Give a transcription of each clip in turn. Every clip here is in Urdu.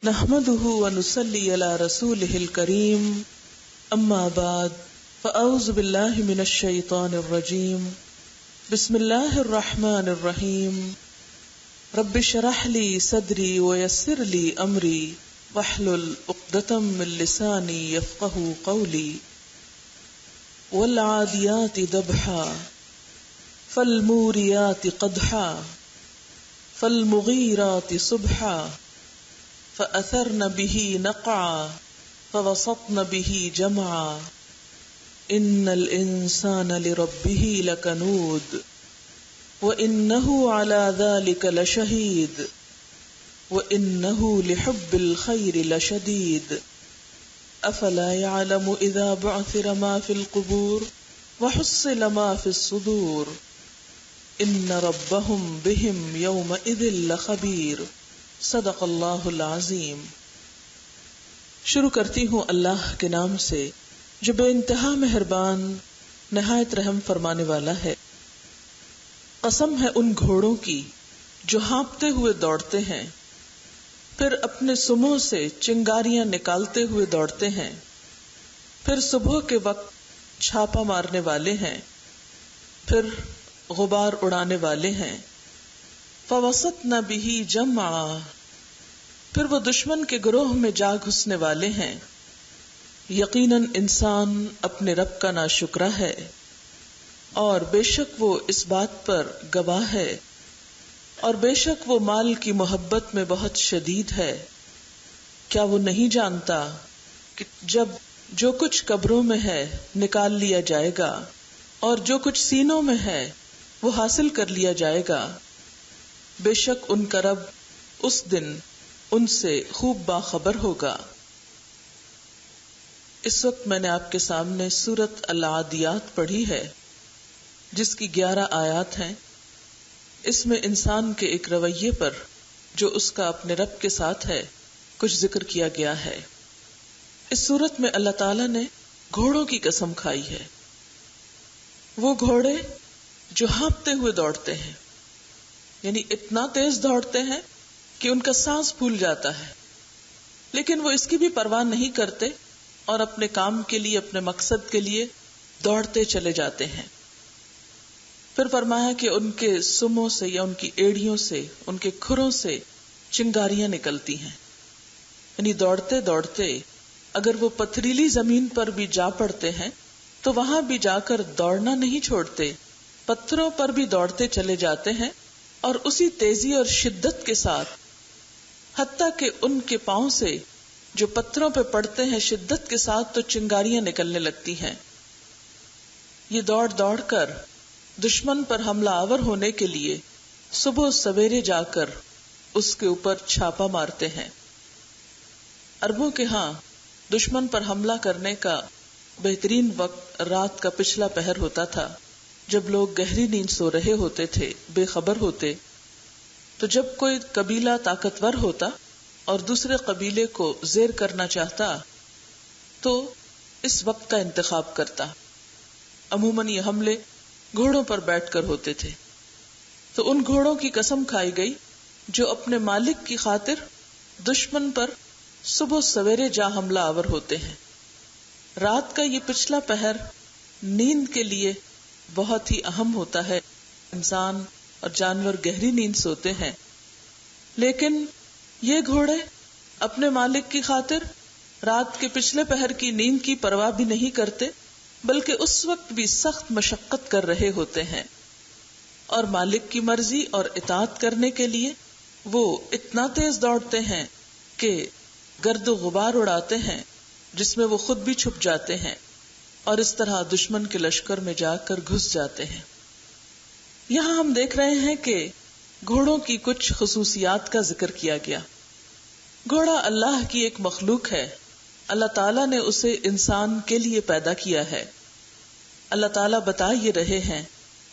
نحمده ونصلي على رسوله الكريم اما بعد فاعوذ بالله من الشيطان الرجيم بسم الله الرحمن الرحيم رب اشرح لي صدري ويسر لي امري واحلل عقدة من لساني يفقهوا قولي والعاديات ضبحا فالموريات قدحا فالمغيرات صبحا فأثرن به نقعا فوسطن به جمعا إن الإنسان لربه لكنود وإنه على ذلك لشهيد وإنه لحب الخير لشديد أفلا يعلم إذا بعثر ما في القبور وحصل ما في الصدور إن ربهم بهم يومئذ لخبير صدق اللہ العظیم۔ شروع کرتی ہوں اللہ کے نام سے جو بے انتہا مہربان نہایت رحم فرمانے والا ہے۔ قسم ہے ان گھوڑوں کی جو ہانپتے ہوئے دوڑتے ہیں، پھر اپنے سموں سے چنگاریاں نکالتے ہوئے دوڑتے ہیں، پھر صبح کے وقت چھاپا مارنے والے ہیں، پھر غبار اڑانے والے ہیں۔ فوسطن به جمعا، پھر وہ دشمن کے گروہ میں جا گھسنے والے ہیں۔ یقیناً انسان اپنے رب کا ناشکرا ہے اور بے شک وہ اس بات پر گواہ ہے، اور بے شک وہ مال کی محبت میں بہت شدید ہے۔ کیا وہ نہیں جانتا کہ جب جو کچھ قبروں میں ہے نکال لیا جائے گا اور جو کچھ سینوں میں ہے وہ حاصل کر لیا جائے گا؟ بے شک ان کا رب اس دن ان سے خوب باخبر ہوگا۔ اس وقت میں نے آپ کے سامنے سورۃ العادیات پڑھی ہے جس کی 11 آیات ہیں۔ اس میں انسان کے ایک رویے پر جو اس کا اپنے رب کے ساتھ ہے کچھ ذکر کیا گیا ہے۔ اس سورت میں اللہ تعالیٰ نے گھوڑوں کی قسم کھائی ہے، وہ گھوڑے جو ہانپتے ہوئے دوڑتے ہیں، یعنی اتنا تیز دوڑتے ہیں کہ ان کا سانس پھول جاتا ہے، لیکن وہ اس کی بھی پرواہ نہیں کرتے اور اپنے کام کے لیے، اپنے مقصد کے لیے دوڑتے چلے جاتے ہیں۔ پھر فرمایا کہ ان کے سموں سے یا ان کی ایڑیوں سے، ان کے کھروں سے چنگاریاں نکلتی ہیں، یعنی دوڑتے دوڑتے اگر وہ پتھریلی زمین پر بھی جا پڑتے ہیں تو وہاں بھی جا کر دوڑنا نہیں چھوڑتے، پتھروں پر بھی دوڑتے چلے جاتے ہیں اور اسی تیزی اور شدت کے ساتھ، حتیٰ کہ ان کے پاؤں سے جو پتھروں پہ پڑتے ہیں شدت کے ساتھ تو چنگاریاں نکلنے لگتی ہیں۔ یہ دوڑ دوڑ کر دشمن پر حملہ آور ہونے کے لیے صبح سویرے جا کر اس کے اوپر چھاپا مارتے ہیں۔ عربوں کے ہاں دشمن پر حملہ کرنے کا بہترین وقت رات کا پچھلا پہر ہوتا تھا، جب لوگ گہری نیند سو رہے ہوتے تھے، بے خبر ہوتے۔ تو جب کوئی قبیلہ طاقتور ہوتا اور دوسرے قبیلے کو زیر کرنا چاہتا تو اس وقت کا انتخاب کرتا۔ عموماً یہ حملے گھوڑوں پر بیٹھ کر ہوتے تھے۔ تو ان گھوڑوں کی قسم کھائی گئی جو اپنے مالک کی خاطر دشمن پر صبح سویرے جا حملہ آور ہوتے ہیں۔ رات کا یہ پچھلا پہر نیند کے لیے بہت ہی اہم ہوتا ہے۔ انسان اور جانور گہری نیند سوتے ہیں، لیکن یہ گھوڑے اپنے مالک کی خاطر رات کے پچھلے پہر کی نیند کی پرواہ بھی نہیں کرتے، بلکہ اس وقت بھی سخت مشقت کر رہے ہوتے ہیں، اور مالک کی مرضی اور اطاعت کرنے کے لیے وہ اتنا تیز دوڑتے ہیں کہ گرد و غبار اڑاتے ہیں جس میں وہ خود بھی چھپ جاتے ہیں، اور اس طرح دشمن کے لشکر میں جا کر گھس جاتے ہیں۔ یہاں ہم دیکھ رہے ہیں کہ گھوڑوں کی کچھ خصوصیات کا ذکر کیا گیا۔ گھوڑا اللہ کی ایک مخلوق ہے، اللہ تعالیٰ نے اسے انسان کے لیے پیدا کیا ہے۔ اللہ تعالیٰ بتا یہ رہے ہیں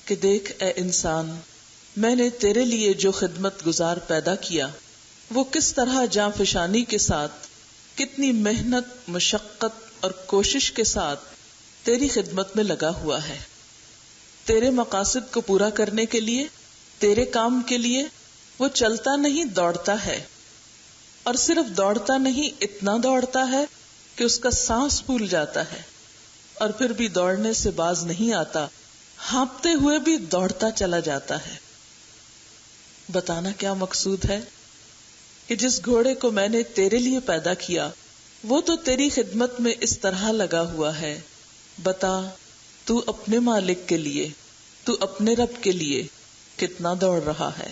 کہ دیکھ اے انسان، میں نے تیرے لیے جو خدمت گزار پیدا کیا وہ کس طرح جاں فشانی کے ساتھ، کتنی محنت، مشقت اور کوشش کے ساتھ تیری خدمت میں لگا ہوا ہے۔ تیرے مقاصد کو پورا کرنے کے لیے، تیرے کام کے لیے وہ چلتا نہیں دوڑتا ہے۔ اور صرف دوڑتا نہیں، اتنا دوڑتا ہے کہ اس کا سانس پھول جاتا ہے، اور پھر بھی دوڑنے سے باز نہیں آتا، ہانپتے ہوئے بھی دوڑتا چلا جاتا ہے۔ بتانا کیا مقصود ہے کہ جس گھوڑے کو میں نے تیرے لیے پیدا کیا وہ تو تیری خدمت میں اس طرح لگا ہوا ہے، بتا تو اپنے مالک کے لیے، تو اپنے رب کے لیے کتنا دوڑ رہا ہے۔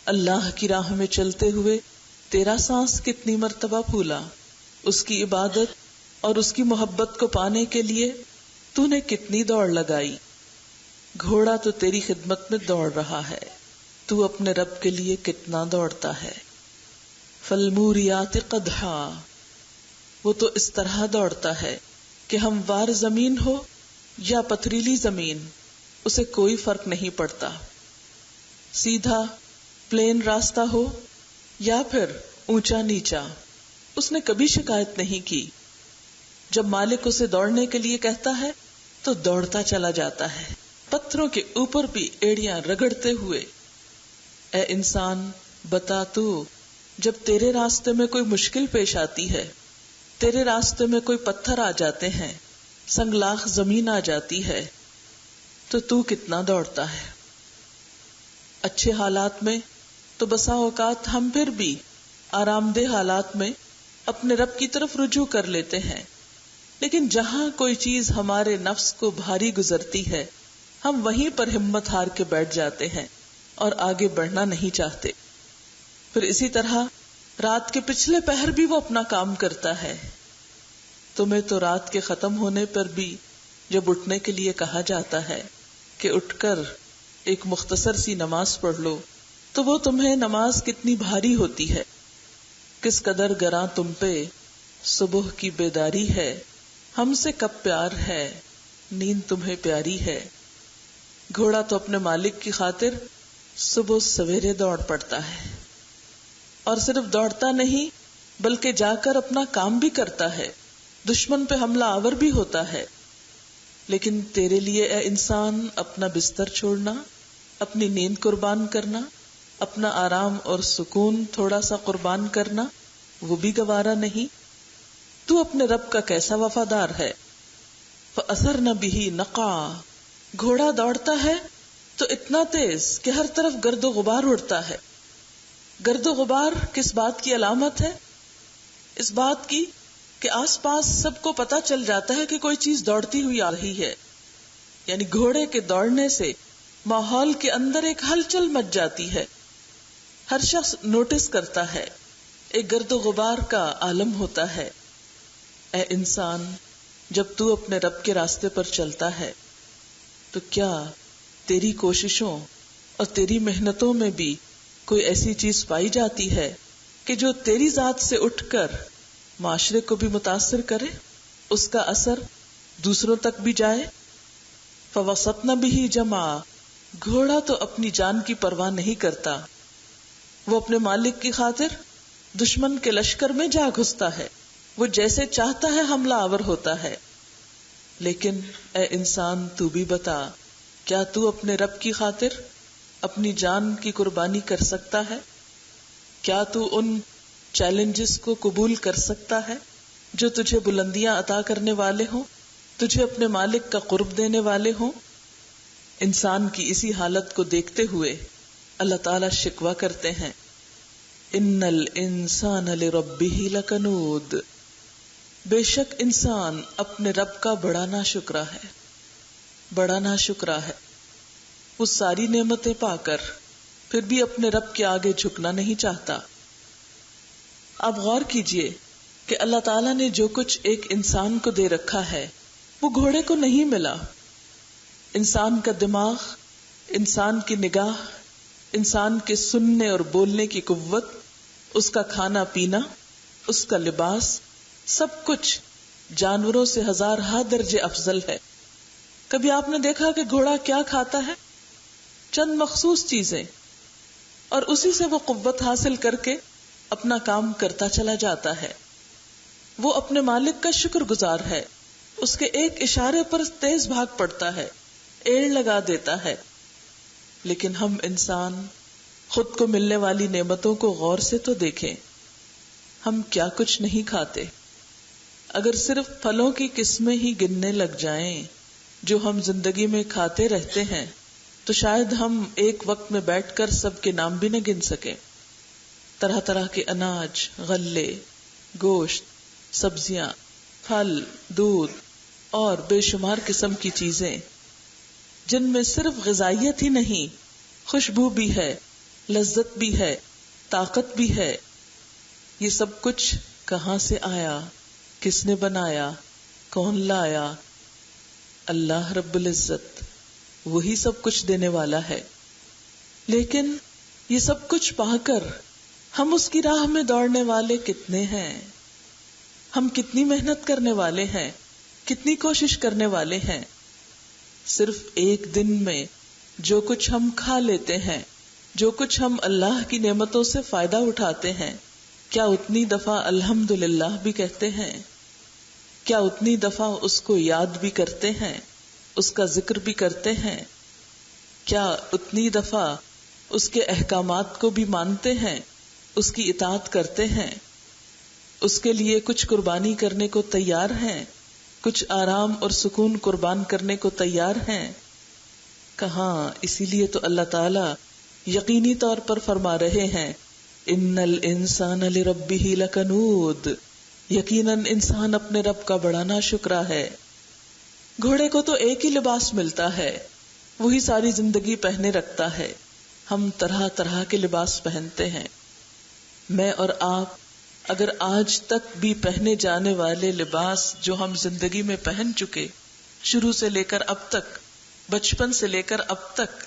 اللہ کی راہ میں چلتے ہوئے تیرا سانس کتنی مرتبہ پھولا، اس کی عبادت اور اس کی محبت کو پانے کے لیے تو نے کتنی دوڑ لگائی۔ گھوڑا تو تیری خدمت میں دوڑ رہا ہے، تو اپنے رب کے لیے کتنا دوڑتا ہے۔ فالموریات قدحا، وہ تو اس طرح دوڑتا ہے کہ ہموار زمین ہو یا پتھریلی زمین، اسے کوئی فرق نہیں پڑتا، سیدھا پلین راستہ ہو یا پھر اونچا نیچا، اس نے کبھی شکایت نہیں کی۔ جب مالک اسے دوڑنے کے لیے کہتا ہے تو دوڑتا چلا جاتا ہے، پتھروں کے اوپر بھی ایڑیاں رگڑتے ہوئے۔ اے انسان بتا تو، جب تیرے راستے میں کوئی مشکل پیش آتی ہے، تیرے راستے میں کوئی پتھر آ جاتے ہیں، سنگلاخ زمین آ جاتی ہے، تو کتنا دوڑتا ہے۔ اچھے حالات میں تو بسا اوقات ہم پھر بھی آرام دہ حالات میں اپنے رب کی طرف رجوع کر لیتے ہیں، لیکن جہاں کوئی چیز ہمارے نفس کو بھاری گزرتی ہے ہم وہیں پر ہمت ہار کے بیٹھ جاتے ہیں اور آگے بڑھنا نہیں چاہتے۔ پھر اسی طرح رات کے پچھلے پہر بھی وہ اپنا کام کرتا ہے۔ تمہیں تو رات کے ختم ہونے پر بھی جب اٹھنے کے لیے کہا جاتا ہے کہ اٹھ کر ایک مختصر سی نماز پڑھ لو، تو وہ تمہیں نماز کتنی بھاری ہوتی ہے، کس قدر گراں تم پہ صبح کی بیداری ہے، ہم سے کب پیار ہے، نیند تمہیں پیاری ہے۔ گھوڑا تو اپنے مالک کی خاطر صبح سویرے دوڑ پڑتا ہے، اور صرف دوڑتا نہیں بلکہ جا کر اپنا کام بھی کرتا ہے، دشمن پہ حملہ آور بھی ہوتا ہے۔ لیکن تیرے لیے اے انسان اپنا بستر چھوڑنا، اپنی نیند قربان کرنا، اپنا آرام اور سکون تھوڑا سا قربان کرنا، وہ بھی گوارا نہیں۔ تو اپنے رب کا کیسا وفادار ہے۔ فَأَثَرْنَ بِهِ نَقْعًا، گھوڑا دوڑتا ہے تو اتنا تیز کہ ہر طرف گرد و غبار اڑتا ہے۔ گرد و غبار کس بات کی علامت ہے؟ اس بات کی کہ آس پاس سب کو پتا چل جاتا ہے کہ کوئی چیز دوڑتی ہوئی آ رہی ہے، یعنی گھوڑے کے دوڑنے سے ماحول کے اندر ایک ہلچل مچ جاتی ہے، ہر شخص نوٹس کرتا ہے، ایک گرد و غبار کا عالم ہوتا ہے۔ اے انسان، جب تو اپنے رب کے راستے پر چلتا ہے تو کیا تیری کوششوں اور تیری محنتوں میں بھی کوئی ایسی چیز پائی جاتی ہے کہ جو تیری ذات سے اٹھ کر معاشرے کو بھی متاثر کرے، اس کا اثر دوسروں تک بھی جائے؟ فَوَسَطْنَ بِهِ جَمْعًا، گھوڑا تو اپنی جان کی پرواہ نہیں کرتا، وہ اپنے مالک کی خاطر دشمن کے لشکر میں جا گھستا ہے، وہ جیسے چاہتا ہے حملہ آور ہوتا ہے۔ لیکن اے انسان تو بھی بتا، کیا تو اپنے رب کی خاطر اپنی جان کی قربانی کر سکتا ہے؟ کیا تو ان چیلنجز کو قبول کر سکتا ہے جو تجھے بلندیاں عطا کرنے والے ہوں، تجھے اپنے مالک کا قرب دینے والے ہوں؟ انسان کی اسی حالت کو دیکھتے ہوئے اللہ تعالیٰ شکوہ کرتے ہیں، ان الانسان لربہ لکنود، بے شک انسان اپنے رب کا بڑا ناشکرا ہے، بڑا ناشکرا ہے۔ وہ ساری نعمتیں پا کر پھر بھی اپنے رب کے آگے جھکنا نہیں چاہتا۔ آپ غور کیجئے کہ اللہ تعالیٰ نے جو کچھ ایک انسان کو دے رکھا ہے وہ گھوڑے کو نہیں ملا۔ انسان کا دماغ، انسان کی نگاہ، انسان کے سننے اور بولنے کی قوت، اس کا کھانا پینا، اس کا لباس، سب کچھ جانوروں سے ہزارہا درجے افضل ہے۔ کبھی آپ نے دیکھا کہ گھوڑا کیا کھاتا ہے؟ چند مخصوص چیزیں، اور اسی سے وہ قوت حاصل کر کے اپنا کام کرتا چلا جاتا ہے۔ وہ اپنے مالک کا شکر گزار ہے، اس کے ایک اشارے پر تیز بھاگ پڑتا ہے، ایڑ لگا دیتا ہے۔ لیکن ہم انسان خود کو ملنے والی نعمتوں کو غور سے تو دیکھیں، ہم کیا کچھ نہیں کھاتے. اگر صرف پھلوں کی قسمیں ہی گننے لگ جائیں جو ہم زندگی میں کھاتے رہتے ہیں تو شاید ہم ایک وقت میں بیٹھ کر سب کے نام بھی نہ گن سکیں. طرح طرح کے اناج، غلے، گوشت، سبزیاں، پھل، دودھ اور بے شمار قسم کی چیزیں جن میں صرف غذائیت ہی نہیں، خوشبو بھی ہے، لذت بھی ہے، طاقت بھی ہے. یہ سب کچھ کہاں سے آیا؟ کس نے بنایا؟ کون لایا؟ اللہ رب العزت. وہی سب کچھ دینے والا ہے. لیکن یہ سب کچھ پا کر ہم اس کی راہ میں دوڑنے والے کتنے ہیں؟ ہم کتنی محنت کرنے والے ہیں؟ کتنی کوشش کرنے والے ہیں؟ صرف ایک دن میں جو کچھ ہم کھا لیتے ہیں، جو کچھ ہم اللہ کی نعمتوں سے فائدہ اٹھاتے ہیں، کیا اتنی دفعہ الحمدللہ بھی کہتے ہیں؟ کیا اتنی دفعہ اس کو یاد بھی کرتے ہیں، اس کا ذکر بھی کرتے ہیں؟ کیا اتنی دفعہ اس کے احکامات کو بھی مانتے ہیں، اس کی اطاعت کرتے ہیں، اس کے لیے کچھ قربانی کرنے کو تیار ہیں، کچھ آرام اور سکون قربان کرنے کو تیار ہیں؟ کہاں. اسی لیے تو اللہ تعالی یقینی طور پر فرما رہے ہیں ان الانسان لربہ لکنود، یقیناً انسان اپنے رب کا بڑا ناشکرا ہے. گھوڑے کو تو ایک ہی لباس ملتا ہے، وہی ساری زندگی پہنے رکھتا ہے. ہم طرح طرح کے لباس پہنتے ہیں. میں اور آپ اگر آج تک بھی پہنے جانے والے لباس جو ہم زندگی میں پہن چکے، شروع سے لے کر اب تک، بچپن سے لے کر اب تک،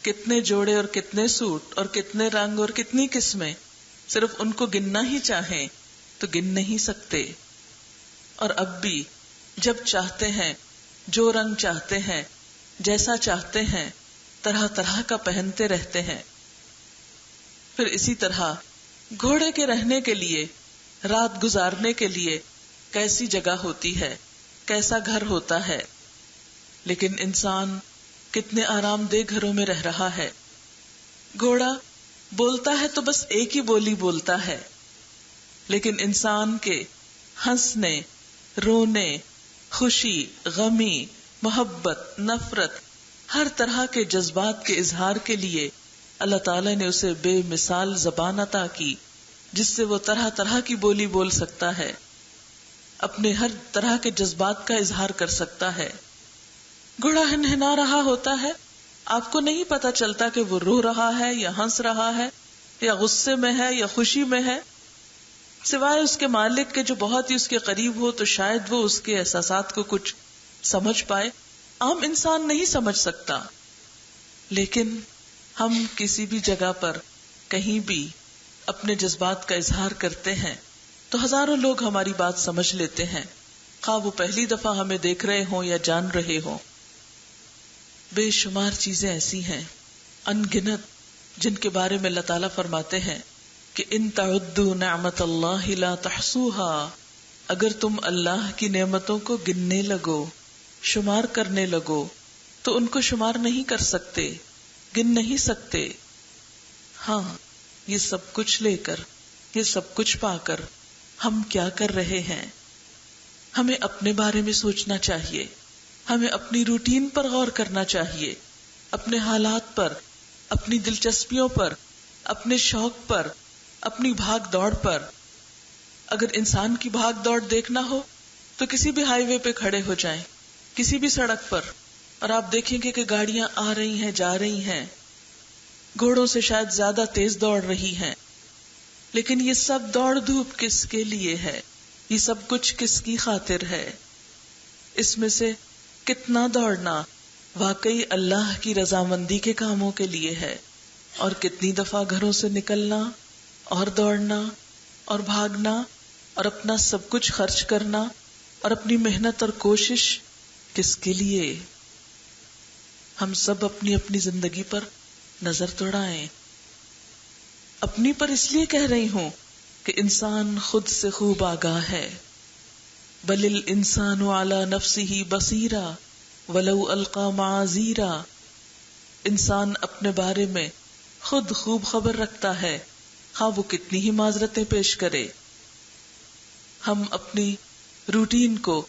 کتنے جوڑے اور کتنے سوٹ اور کتنے رنگ اور کتنی قسمیں، صرف ان کو گننا ہی چاہیں تو گن نہیں سکتے. اور اب بھی جب چاہتے ہیں، جو رنگ چاہتے ہیں، جیسا چاہتے ہیں، طرح طرح کا پہنتے رہتے ہیں. پھر اسی طرح گھوڑے کے رہنے کے لیے، رات گزارنے کے لیے کیسی جگہ ہوتی ہے، کیسا گھر ہوتا ہے. لیکن انسان کتنے آرام دہ گھروں میں رہ رہا ہے. گھوڑا بولتا ہے تو بس ایک ہی بولی بولتا ہے، لیکن انسان کے ہنسنے، رونے، خوشی، غمی، محبت، نفرت، ہر طرح کے جذبات کے اظہار کے لیے اللہ تعالیٰ نے اسے بے مثال زبان عطا کی، جس سے وہ طرح طرح کی بولی بول سکتا ہے، اپنے ہر طرح کے جذبات کا اظہار کر سکتا ہے. گھوڑا ہنہنا رہا ہوتا ہے، آپ کو نہیں پتا چلتا کہ وہ رو رہا ہے یا ہنس رہا ہے یا غصے میں ہے یا خوشی میں ہے، سوائے اس کے مالک کے جو بہت ہی اس کے قریب ہو تو شاید وہ اس کے احساسات کو کچھ سمجھ پائے. عام انسان نہیں سمجھ سکتا. لیکن ہم کسی بھی جگہ پر کہیں بھی اپنے جذبات کا اظہار کرتے ہیں تو ہزاروں لوگ ہماری بات سمجھ لیتے ہیں، خواہ وہ پہلی دفعہ ہمیں دیکھ رہے ہوں یا جان رہے ہوں. بے شمار چیزیں ایسی ہیں، ان گنت، جن کے بارے میں اللہ تعالیٰ فرماتے ہیں کہ ان تعدوا نعمت اللہ لا تحصوها، اگر تم اللہ کی نعمتوں کو گننے لگو، شمار کرنے لگو تو ان کو شمار نہیں کر سکتے، گن نہیں سکتے. ہاں، یہ سب کچھ لے کر، یہ سب کچھ پا کر ہم کیا کر رہے ہیں؟ ہمیں اپنے بارے میں سوچنا چاہیے، ہمیں اپنی روٹین پر غور کرنا چاہیے، اپنے حالات پر، اپنی دلچسپیوں پر، اپنے شوق پر، اپنی بھاگ دوڑ پر. اگر انسان کی بھاگ دوڑ دیکھنا ہو تو کسی بھی ہائی وے پہ کھڑے ہو جائیں، کسی بھی سڑک پر، اور آپ دیکھیں گے کہ گاڑیاں آ رہی ہیں، جا رہی ہیں، گھوڑوں سے شاید زیادہ تیز دوڑ رہی ہیں. لیکن یہ سب دوڑ دھوپ کس کے لیے ہے؟ یہ سب کچھ کس کی خاطر ہے؟ اس میں سے کتنا دوڑنا واقعی اللہ کی رضامندی کے کاموں کے لیے ہے، اور کتنی دفعہ گھروں سے نکلنا اور دوڑنا اور بھاگنا اور اپنا سب کچھ خرچ کرنا اور اپنی محنت اور کوشش کس کے لیے؟ ہم سب اپنی اپنی زندگی پر نظر دوڑائیں. اپنی پر اس لیے کہہ رہی ہوں کہ انسان خود سے خوب آگاہ ہے. بل الانسان علی نفسہ بصیرا ولو القی معاذیرا، انسان اپنے بارے میں خود خوب خبر رکھتا ہے، خواہ وہ کتنی ہی معذرتیں پیش کرے، ہم اپنی روٹین کو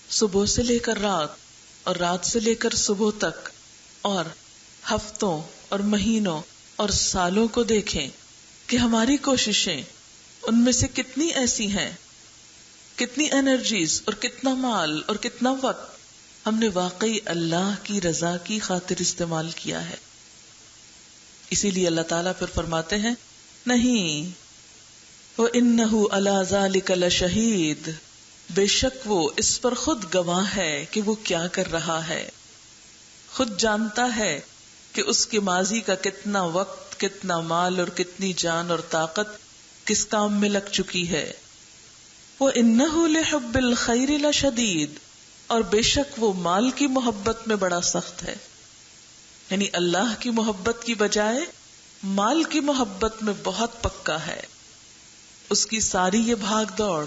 صبح سے لے کر رات اور رات سے لے کر صبح تک اور ہفتوں اور مہینوں اور سالوں کو دیکھیں کہ ہماری کوششیں ان میں سے کتنی ایسی ہیں، کتنی انرجیز اور کتنا مال اور کتنا وقت ہم نے واقعی اللہ کی رضا کی خاطر استعمال کیا ہے۔ اسی لیے اللہ تعالیٰ پھر فرماتے ہیں نہیں، وَإِنَّهُ عَلَى ذَلِكَ لَشَهِيدٌ، بے شک وہ اس پر خود گواہ ہے کہ وہ کیا کر رہا ہے، خود جانتا ہے کہ اس کے ماضی کا کتنا وقت، کتنا مال اور کتنی جان اور طاقت کس کام میں لگ چکی ہے۔ وَإِنَّهُ لِحُبِّ الْخَيْرِ لَشَدِيدٌ، اور بے شک وہ مال کی محبت میں بڑا سخت ہے، یعنی اللہ کی محبت کی بجائے مال کی محبت میں بہت پکا ہے۔ اس کی ساری یہ بھاگ دوڑ،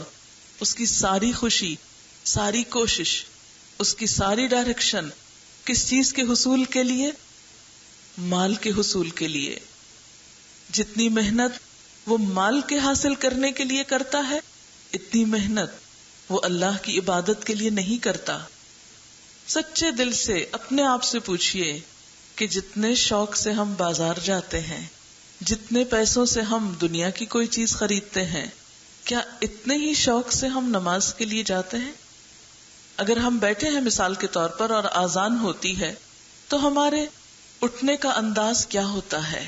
اس کی ساری خوشی، ساری کوشش، اس کی ساری ڈائریکشن کس چیز کے حصول کے لیے؟ مال کے حصول کے لیے۔ جتنی محنت وہ مال کے حاصل کرنے کے لیے کرتا ہے، اتنی محنت وہ اللہ کی عبادت کے لیے نہیں کرتا۔ سچے دل سے اپنے آپ سے پوچھئے کہ جتنے شوق سے ہم بازار جاتے ہیں، جتنے پیسوں سے ہم دنیا کی کوئی چیز خریدتے ہیں، کیا اتنے ہی شوق سے ہم نماز کے لیے جاتے ہیں؟ اگر ہم بیٹھے ہیں مثال کے طور پر اور اذان ہوتی ہے تو ہمارے اٹھنے کا انداز کیا ہوتا ہے؟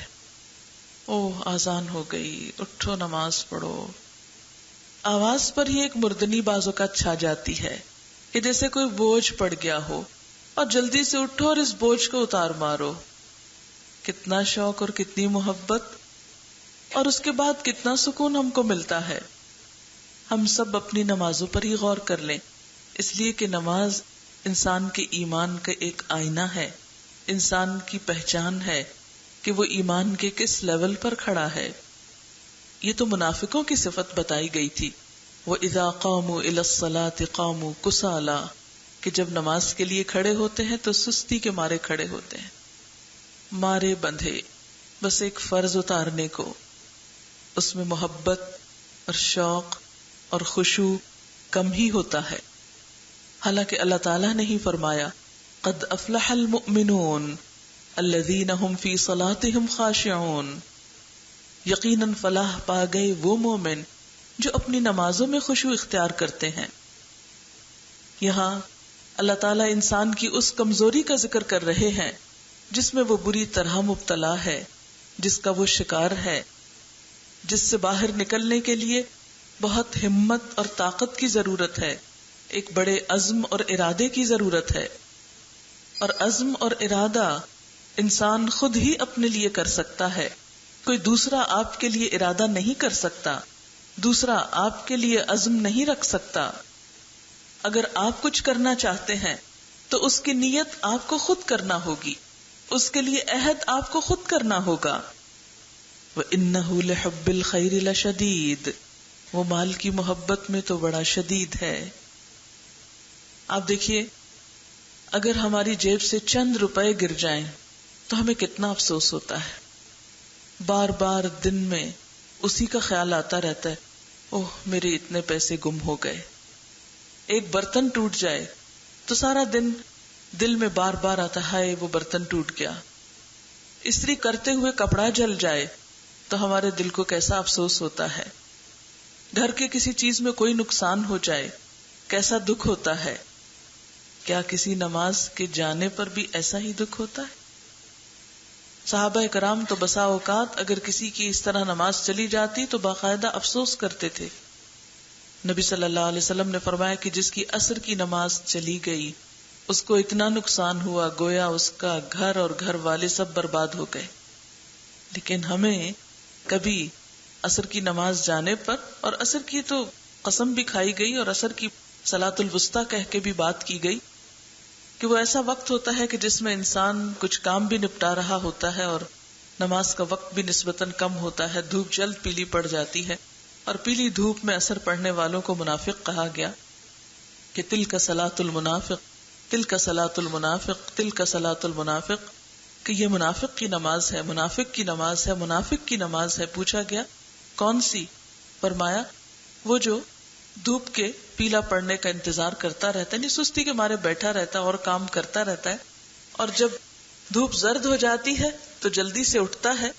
اوہ اذان ہو گئی، اٹھو نماز پڑھو۔ آواز پر ہی ایک مردنی بعض اوقات چھا جاتی ہے کہ جیسے کوئی بوجھ پڑ گیا ہو اور جلدی سے اٹھو اور اس بوجھ کو اتار مارو۔ کتنا شوق اور کتنی محبت، اور اس کے بعد کتنا سکون ہم کو ملتا ہے۔ ہم سب اپنی نمازوں پر ہی غور کر لیں، اس لیے کہ نماز انسان کے ایمان کا ایک آئینہ ہے، انسان کی پہچان ہے کہ وہ ایمان کے کس لیول پر کھڑا ہے۔ یہ تو منافقوں کی صفت بتائی گئی تھی، وَإِذَا قَامُوا إِلَى الصَّلَاةِ قَامُوا كُسَالَىٰ، کہ جب نماز کے لیے کھڑے ہوتے ہیں تو سستی کے مارے کھڑے ہوتے ہیں، مارے بندھے، بس ایک فرض اتارنے کو۔ اس میں محبت اور شوق اور خشوع کم ہی ہوتا ہے۔ حالانکہ اللہ تعالیٰ نے ہی فرمایا قد افلح المؤمنون الذین هم فی صلاتهم خاشعون، یقیناً فلاح پا گئے وہ مومن جو اپنی نمازوں میں خشوع اختیار کرتے ہیں۔ یہاں اللہ تعالیٰ انسان کی اس کمزوری کا ذکر کر رہے ہیں جس میں وہ بری طرح مبتلا ہے، جس کا وہ شکار ہے، جس سے باہر نکلنے کے لیے بہت ہمت اور طاقت کی ضرورت ہے، ایک بڑے عزم اور ارادے کی ضرورت ہے۔ اور عزم اور ارادہ انسان خود ہی اپنے لیے کر سکتا ہے، کوئی دوسرا آپ کے لیے ارادہ نہیں کر سکتا، دوسرا آپ کے لیے عزم نہیں رکھ سکتا۔ اگر آپ کچھ کرنا چاہتے ہیں تو اس کی نیت آپ کو خود کرنا ہوگی، اس کے لیے عہد آپ کو خود کرنا ہوگا۔ وَإِنَّهُ لِحُبِّ الْخَيْرِ لَشَدِيدٌ، وہ مال کی محبت میں تو بڑا شدید ہے۔ آپ دیکھیے، اگر ہماری جیب سے چند روپے گر جائیں تو ہمیں کتنا افسوس ہوتا ہے، بار بار دن میں اسی کا خیال آتا رہتا ہے، اوہ میرے اتنے پیسے گم ہو گئے۔ ایک برتن ٹوٹ جائے تو سارا دن دل میں بار بار آتا ہے، ہائے وہ برتن ٹوٹ گیا۔ استری کرتے ہوئے کپڑا جل جائے تو ہمارے دل کو کیسا افسوس ہوتا ہے۔ گھر کے کسی چیز میں کوئی نقصان ہو جائے کیسا دکھ ہوتا ہے۔ کیا کسی نماز کے جانے پر بھی ایسا ہی دکھ ہوتا ہے؟ صحابہ کرام تو بسا اوقات اگر کسی کی اس طرح نماز چلی جاتی تو باقاعدہ افسوس کرتے تھے۔ نبی صلی اللہ علیہ وسلم نے فرمایا کہ جس کی عصر کی نماز چلی گئی اس کو اتنا نقصان ہوا گویا اس کا گھر اور گھر والے سب برباد ہو گئے۔ لیکن ہمیں کبھی عصر کی نماز جانے پر، اور عصر کی تو قسم بھی کھائی گئی اور عصر کی صلاۃ الوسطیٰ کہہ کے بھی بات کی گئی کہ وہ ایسا وقت ہوتا ہے کہ جس میں انسان کچھ کام بھی نپٹا رہا ہوتا ہے اور نماز کا وقت بھی نسبتاً کم ہوتا ہے، دھوپ جلد پیلی پڑ جاتی ہے، اور پیلی دھوپ میں اثر پڑنے والوں کو منافق کہا گیا کہ تلک صلاۃ المنافق، تلک صلاۃ المنافق، تلک صلاۃ المنافق، کہ یہ منافق کی نماز ہے، منافق کی نماز ہے، منافق کی نماز ہے۔ پوچھا گیا کون سی؟ فرمایا وہ جو دھوپ کے پیلا پڑنے کا انتظار کرتا رہتا ہے، نہیں سستی کے مارے بیٹھا رہتا ہے اور کام کرتا رہتا ہے، اور جب دھوپ زرد ہو جاتی ہے تو جلدی سے اٹھتا ہے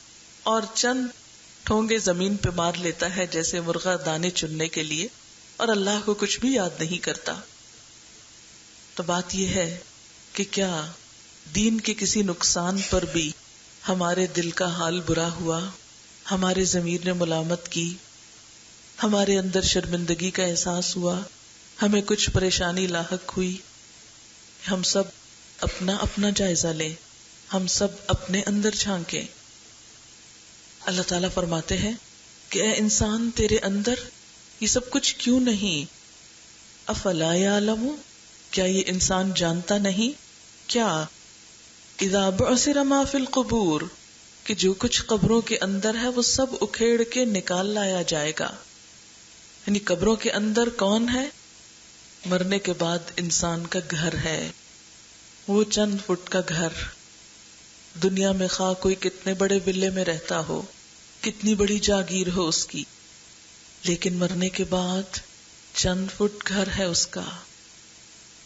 اور چند ٹھونگے زمین پہ مار لیتا ہے جیسے مرغا دانے چننے کے لیے، اور اللہ کو کچھ بھی یاد نہیں کرتا۔ تو بات یہ ہے کہ کیا دین کے کسی نقصان پر بھی ہمارے دل کا حال برا ہوا، ہمارے ضمیر نے ملامت کی، ہمارے اندر شرمندگی کا احساس ہوا، ہمیں کچھ پریشانی لاحق ہوئی؟ ہم سب اپنا اپنا جائزہ لیں، ہم سب اپنے اندر جھانکیں۔ اللہ تعالیٰ فرماتے ہیں کہ اے انسان تیرے اندر یہ سب کچھ کیوں نہیں؟ افلا یعلم، کیا یہ انسان جانتا نہیں؟ کیا اذا بعثر ما فی القبور، کہ جو کچھ قبروں کے اندر ہے وہ سب اکھیڑ کے نکال لایا جائے گا۔ یعنی قبروں کے اندر کون ہے؟ مرنے کے بعد انسان کا گھر ہے، وہ چند فٹ کا گھر۔ دنیا میں خواہ کوئی کتنے بڑے ویلے میں رہتا ہو، کتنی بڑی جاگیر ہو اس کی، لیکن مرنے کے بعد چند فٹ گھر ہے اس کا،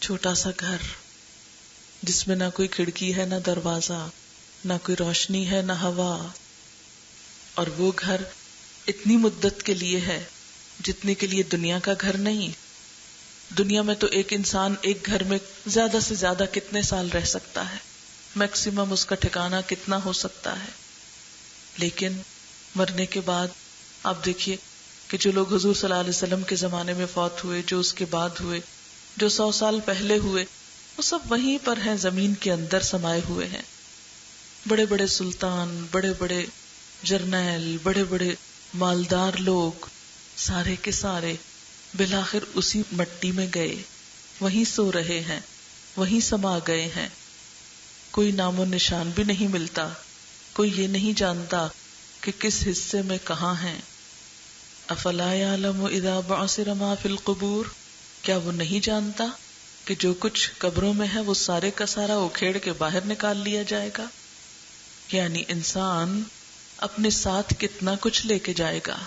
چھوٹا سا گھر جس میں نہ کوئی کھڑکی ہے، نہ دروازہ، نہ کوئی روشنی ہے، نہ ہوا، اور وہ گھر اتنی مدت کے لیے ہے جتنے کے لیے دنیا کا گھر نہیں۔ دنیا میں تو ایک انسان ایک گھر میں زیادہ سے زیادہ کتنے سال رہ سکتا ہے، میکسیمم اس کا ٹھکانہ کتنا ہو سکتا ہے، لیکن مرنے کے بعد آپ دیکھیے کہ جو لوگ حضور صلی اللہ علیہ وسلم کے زمانے میں فوت ہوئے، جو اس کے بعد ہوئے، جو 100 سال پہلے ہوئے، وہ سب وہیں پر ہیں، زمین کے اندر سمائے ہوئے ہیں۔ بڑے بڑے سلطان، بڑے بڑے جرنیل، بڑے بڑے مالدار لوگ، سارے کے سارے بالآخر اسی مٹی میں گئے، وہیں سو رہے ہیں، وہیں سما گئے ہیں۔ کوئی نام و نشان بھی نہیں ملتا، کوئی یہ نہیں جانتا کہ کس حصے میں کہاں ہیں۔ افلا یعلم اذا بعثر ما فی القبور، کیا وہ نہیں جانتا کہ جو کچھ قبروں میں ہے وہ سارے کا سارا اکھیڑ کے باہر نکال لیا جائے گا؟ یعنی انسان اپنے ساتھ کتنا کچھ لے کے جائے گا۔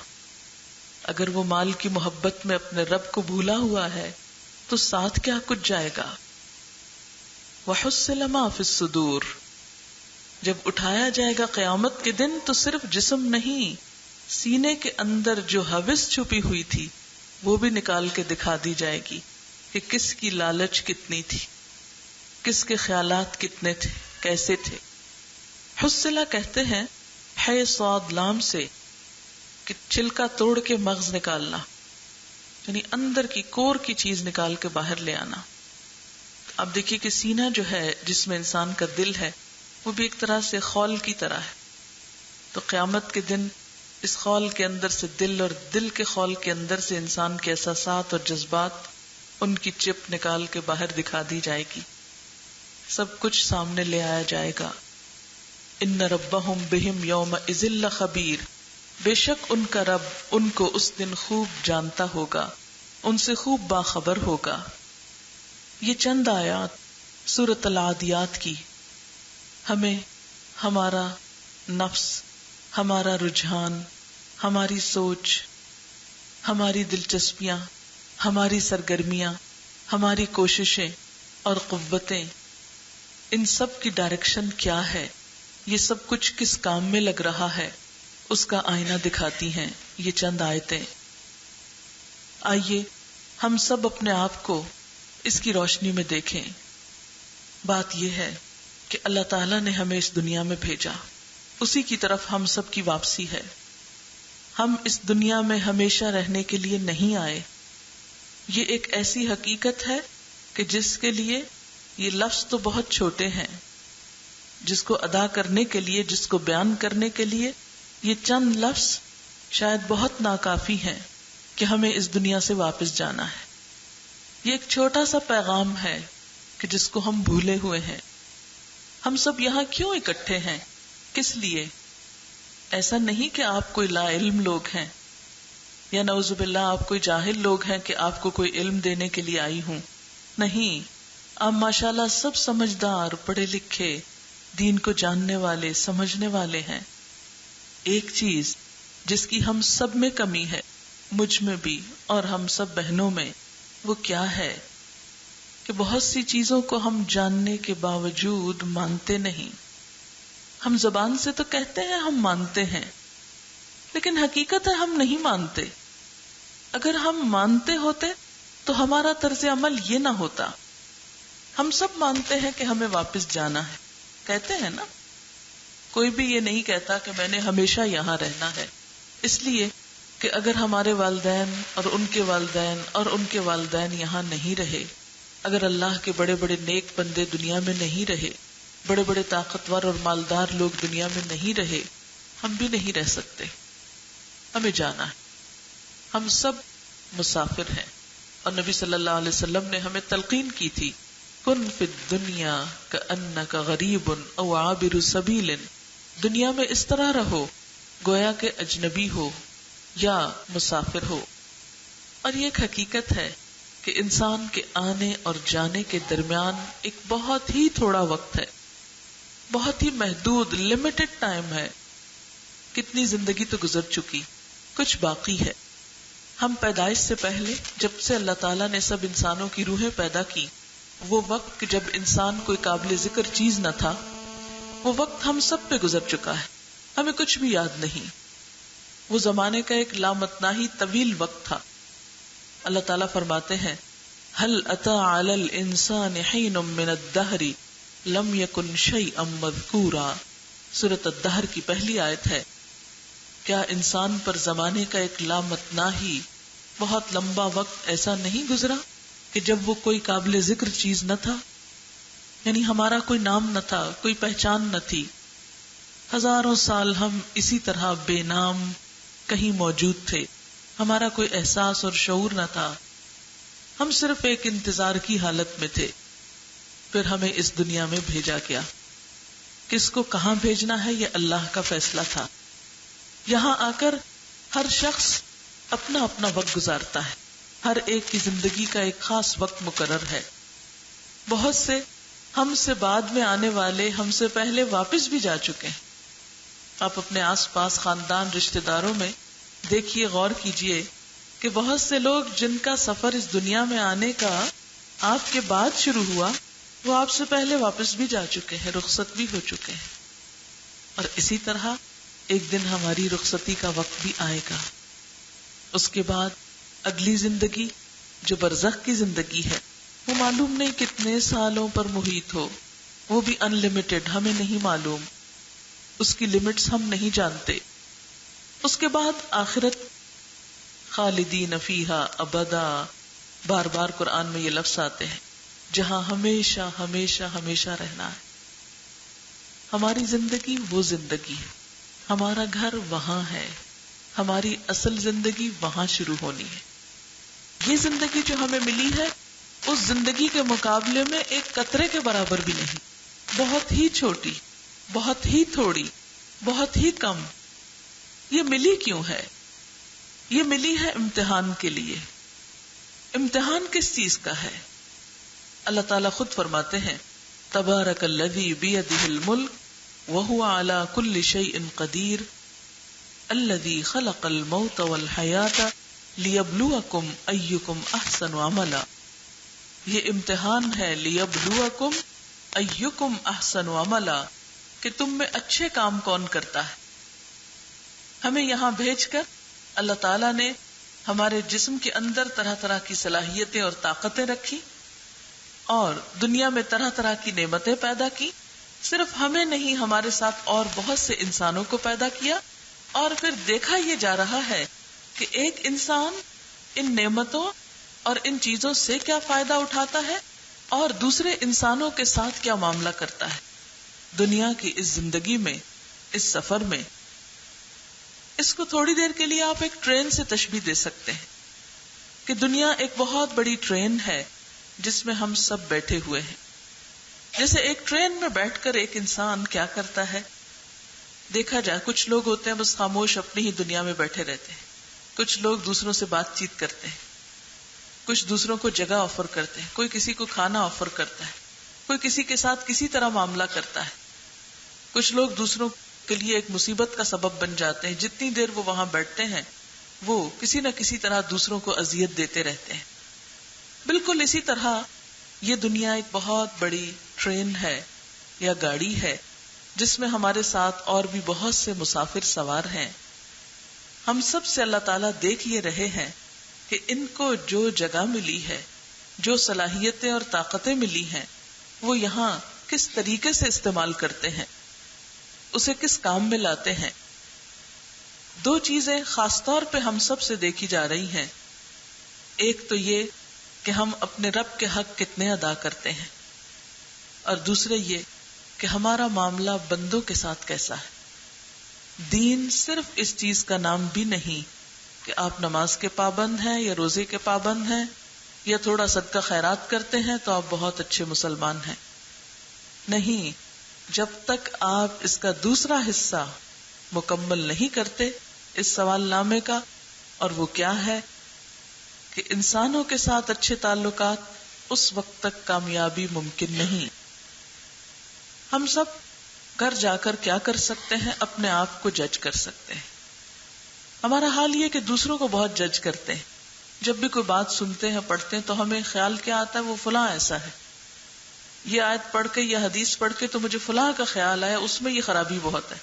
اگر وہ مال کی محبت میں اپنے رب کو بھولا ہوا ہے تو ساتھ کیا کچھ جائے گا۔ وَحُصِّلَ مَا فِي الصُّدُورِ، جب اٹھایا جائے گا قیامت کے دن تو صرف جسم نہیں، سینے کے اندر جو ہوس چھپی ہوئی تھی وہ بھی نکال کے دکھا دی جائے گی کہ کس کی لالچ کتنی تھی، کس کے خیالات کتنے تھے، کیسے تھے۔ حصلہ کہتے ہیں ہے صاد لام سے کہ چھلکا توڑ کے مغز نکالنا، یعنی اندر کی کور کی چیز نکال کے باہر لے آنا۔ اب دیکھیے کہ سینہ جو ہے جس میں انسان کا دل ہے وہ بھی ایک طرح سے خول کی طرح ہے، تو قیامت کے دن اس خول کے اندر سے دل، اور دل کے خول کے اندر سے انسان کے احساسات اور جذبات، ان کی چپ نکال کے باہر دکھا دی جائے گی، سب کچھ سامنے لے آیا جائے گا۔ ان ربہم بہم یومئذ لخبیر، بے شک ان کا رب ان کو اس دن خوب جانتا ہوگا، ان سے خوب باخبر ہوگا۔ یہ چند آیات سورۃ العادیات کی ہمیں ہمارا نفس، ہمارا رجحان، ہماری سوچ، ہماری دلچسپیاں، ہماری سرگرمیاں، ہماری کوششیں اور قوتیں، ان سب کی ڈائریکشن کیا ہے، یہ سب کچھ کس کام میں لگ رہا ہے، اس کا آئینہ دکھاتی ہیں یہ چند آیتیں۔ آئیے ہم سب اپنے آپ کو اس کی روشنی میں دیکھیں۔ بات یہ ہے کہ اللہ تعالیٰ نے ہمیں اس دنیا میں بھیجا، اسی کی طرف ہم سب کی واپسی ہے۔ ہم اس دنیا میں ہمیشہ رہنے کے لیے نہیں آئے۔ یہ ایک ایسی حقیقت ہے کہ جس کے لیے یہ لفظ تو بہت چھوٹے ہیں، جس کو ادا کرنے کے لیے، جس کو بیان کرنے کے لیے یہ چند لفظ شاید بہت ناکافی ہیں کہ ہمیں اس دنیا سے واپس جانا ہے۔ یہ ایک چھوٹا سا پیغام ہے کہ جس کو ہم بھولے ہوئے ہیں۔ ہم سب یہاں کیوں اکٹھے ہیں، کس لیے؟ ایسا نہیں کہ آپ کوئی لا علم لوگ ہیں، یا نعوذ باللہ آپ کوئی جاہل لوگ ہیں کہ آپ کو کوئی علم دینے کے لیے آئی ہوں، نہیں، آپ ماشاءاللہ سب سمجھدار، پڑھے لکھے، دین کو جاننے والے، سمجھنے والے ہیں۔ ایک چیز جس کی ہم سب میں کمی ہے مجھ میں بھی اور ہم سب بہنوں میں وہ کیا ہے کہ بہت سی چیزوں کو ہم جاننے کے باوجود مانتے نہیں. ہم زبان سے تو کہتے ہیں ہم مانتے ہیں، لیکن حقیقت ہے ہم نہیں مانتے. اگر ہم مانتے ہوتے تو ہمارا طرز عمل یہ نہ ہوتا. ہم سب مانتے ہیں کہ ہمیں واپس جانا ہے، کہتے ہیں نا. کوئی بھی یہ نہیں کہتا کہ میں نے ہمیشہ یہاں رہنا ہے، اس لیے کہ اگر ہمارے والدین اور ان کے والدین اور ان کے والدین یہاں نہیں رہے، اگر اللہ کے بڑے بڑے نیک بندے دنیا میں نہیں رہے، بڑے بڑے طاقتور اور مالدار لوگ دنیا میں نہیں رہے، ہم بھی نہیں رہ سکتے. ہمیں جانا ہے. ہم سب مسافر ہیں. اور نبی صلی اللہ علیہ وسلم نے ہمیں تلقین کی تھی، کن فی الدنیا کأنک غریب او عابر سبیل. دنیا میں اس طرح رہو گویا کہ اجنبی ہو یا مسافر ہو. اور یہ ایک حقیقت ہے کہ انسان کے آنے اور جانے کے درمیان ایک بہت ہی تھوڑا وقت ہے، بہت ہی محدود لمیٹڈ ٹائم ہے. کتنی زندگی تو گزر چکی، کچھ باقی ہے. ہم پیدائش سے پہلے جب سے اللہ تعالیٰ نے سب انسانوں کی روحیں پیدا کی، وہ وقت کہ جب انسان کوئی قابل ذکر چیز نہ تھا، وہ وقت ہم سب پہ گزر چکا ہے. ہمیں کچھ بھی یاد نہیں. وہ زمانے کا ایک لامتناہی طویل وقت تھا. اللہ تعالیٰ فرماتے ہیں، هل أتى على الإنسان حين من الدهر لم يكن شيئا مذكورا. سورۃ الدہر کی پہلی آیت ہے. کیا انسان پر زمانے کا ایک لامتناہی بہت لمبا وقت ایسا نہیں گزرا کہ جب وہ کوئی قابل ذکر چیز نہ تھا؟ یعنی ہمارا کوئی نام نہ تھا، کوئی پہچان نہ تھی. ہزاروں سال ہم اسی طرح بے نام کہیں موجود تھے. ہمارا کوئی احساس اور شعور نہ تھا. ہم صرف ایک انتظار کی حالت میں تھے. پھر ہمیں اس دنیا میں بھیجا گیا. کس کو کہاں بھیجنا ہے یہ اللہ کا فیصلہ تھا. یہاں آ کر ہر شخص اپنا اپنا وقت گزارتا ہے. ہر ایک کی زندگی کا ایک خاص وقت مقرر ہے. بہت سے ہم سے بعد میں آنے والے ہم سے پہلے واپس بھی جا چکے ہیں. آپ اپنے آس پاس خاندان رشتہ داروں میں دیکھیے، غور کیجئے کہ بہت سے لوگ جن کا سفر اس دنیا میں آنے کا آپ کے بعد شروع ہوا، وہ آپ سے پہلے واپس بھی جا چکے ہیں، رخصت بھی ہو چکے ہیں. اور اسی طرح ایک دن ہماری رخصتی کا وقت بھی آئے گا. اس کے بعد اگلی زندگی جو برزخ کی زندگی ہے، وہ معلوم نہیں کتنے سالوں پر محیط ہو. وہ بھی ان لمیٹڈ، ہمیں نہیں معلوم، اس کی لمٹس ہم نہیں جانتے. اس کے بعد آخرت، خالدین فیہا ابدا. بار بار قرآن میں یہ لفظ آتے ہیں، جہاں ہمیشہ ہمیشہ ہمیشہ رہنا ہے. ہماری زندگی وہ زندگی ہے، ہمارا گھر وہاں ہے، ہماری اصل زندگی وہاں شروع ہونی ہے. یہ زندگی جو ہمیں ملی ہے اس زندگی کے مقابلے میں ایک قطرے کے برابر بھی نہیں. بہت ہی چھوٹی، بہت ہی تھوڑی، بہت ہی کم. یہ ملی کیوں ہے؟ یہ ملی ہے امتحان کے لیے. امتحان کس چیز کا ہے؟ اللہ تعالیٰ خود فرماتے ہیں، تبارک الذی بیدہ الملک وہو علی کل شیء قدیر الذی خلق الموت والحیاۃ لیبلوکم ایکم احسن عملا. یہ امتحان ہے، لیبلوکم ایکم احسن عملا، کہ تم میں اچھے کام کون کرتا ہے. ہمیں یہاں بھیج کر اللہ تعالیٰ نے ہمارے جسم کے اندر طرح طرح کی صلاحیتیں اور طاقتیں رکھی اور دنیا میں طرح طرح کی نعمتیں پیدا کی. صرف ہمیں نہیں، ہمارے ساتھ اور بہت سے انسانوں کو پیدا کیا. اور پھر دیکھا یہ جا رہا ہے کہ ایک انسان ان نعمتوں اور ان چیزوں سے کیا فائدہ اٹھاتا ہے اور دوسرے انسانوں کے ساتھ کیا معاملہ کرتا ہے. دنیا کی اس زندگی میں، اس سفر میں، اس کو تھوڑی دیر کے لیے آپ ایک ٹرین سے تشبیہ دے سکتے ہیں کہ دنیا ایک بہت بڑی ٹرین ہے جس میں ہم سب بیٹھے ہوئے ہیں. جیسے ایک ٹرین میں بیٹھ کر ایک انسان کیا کرتا ہے، دیکھا جائے کچھ لوگ ہوتے ہیں بس خاموش اپنی ہی دنیا میں بیٹھے رہتے ہیں. کچھ لوگ دوسروں سے بات چیت کرتے ہیں، کچھ دوسروں کو جگہ آفر کرتے ہیں، کوئی کسی کو کھانا آفر کرتا ہے، کوئی کسی کے ساتھ کسی طرح معاملہ کرتا ہے. کچھ لوگ دوسروں کے لیے ایک مصیبت کا سبب بن جاتے ہیں. جتنی دیر وہ وہاں بیٹھتے ہیں وہ کسی نہ کسی طرح دوسروں کو اذیت دیتے رہتے ہیں. بالکل اسی طرح یہ دنیا ایک بہت بڑی ٹرین ہے یا گاڑی ہے جس میں ہمارے ساتھ اور بھی بہت سے مسافر سوار ہیں. ہم سب سے اللہ تعالیٰ دیکھ یہ رہے ہیں کہ ان کو جو جگہ ملی ہے، جو صلاحیتیں اور طاقتیں ملی ہیں، وہ یہاں کس طریقے سے استعمال کرتے ہیں، اسے کس کام میں لاتے ہیں. دو چیزیں خاص طور پہ ہم سب سے دیکھی جا رہی ہیں. ایک تو یہ کہ ہم اپنے رب کے حق کتنے ادا کرتے ہیں، اور دوسرے یہ کہ ہمارا معاملہ بندوں کے ساتھ کیسا ہے. دین صرف اس چیز کا نام بھی نہیں کہ آپ نماز کے پابند ہیں یا روزے کے پابند ہیں یا تھوڑا صدقہ خیرات کرتے ہیں تو آپ بہت اچھے مسلمان ہیں. نہیں، جب تک آپ اس کا دوسرا حصہ مکمل نہیں کرتے اس سوال نامے کا، اور وہ کیا ہے کہ انسانوں کے ساتھ اچھے تعلقات، اس وقت تک کامیابی ممکن نہیں. ہم سب گھر جا کر کیا کر سکتے ہیں؟ اپنے آپ کو جج کر سکتے ہیں. ہمارا حال یہ کہ دوسروں کو بہت جج کرتے ہیں. جب بھی کوئی بات سنتے ہیں، پڑھتے ہیں، تو ہمیں خیال کیا آتا ہے؟ وہ فلاں ایسا ہے. یہ آیت پڑھ کے یا حدیث پڑھ کے تو مجھے فلاں کا خیال آیا، اس میں یہ خرابی بہت ہے.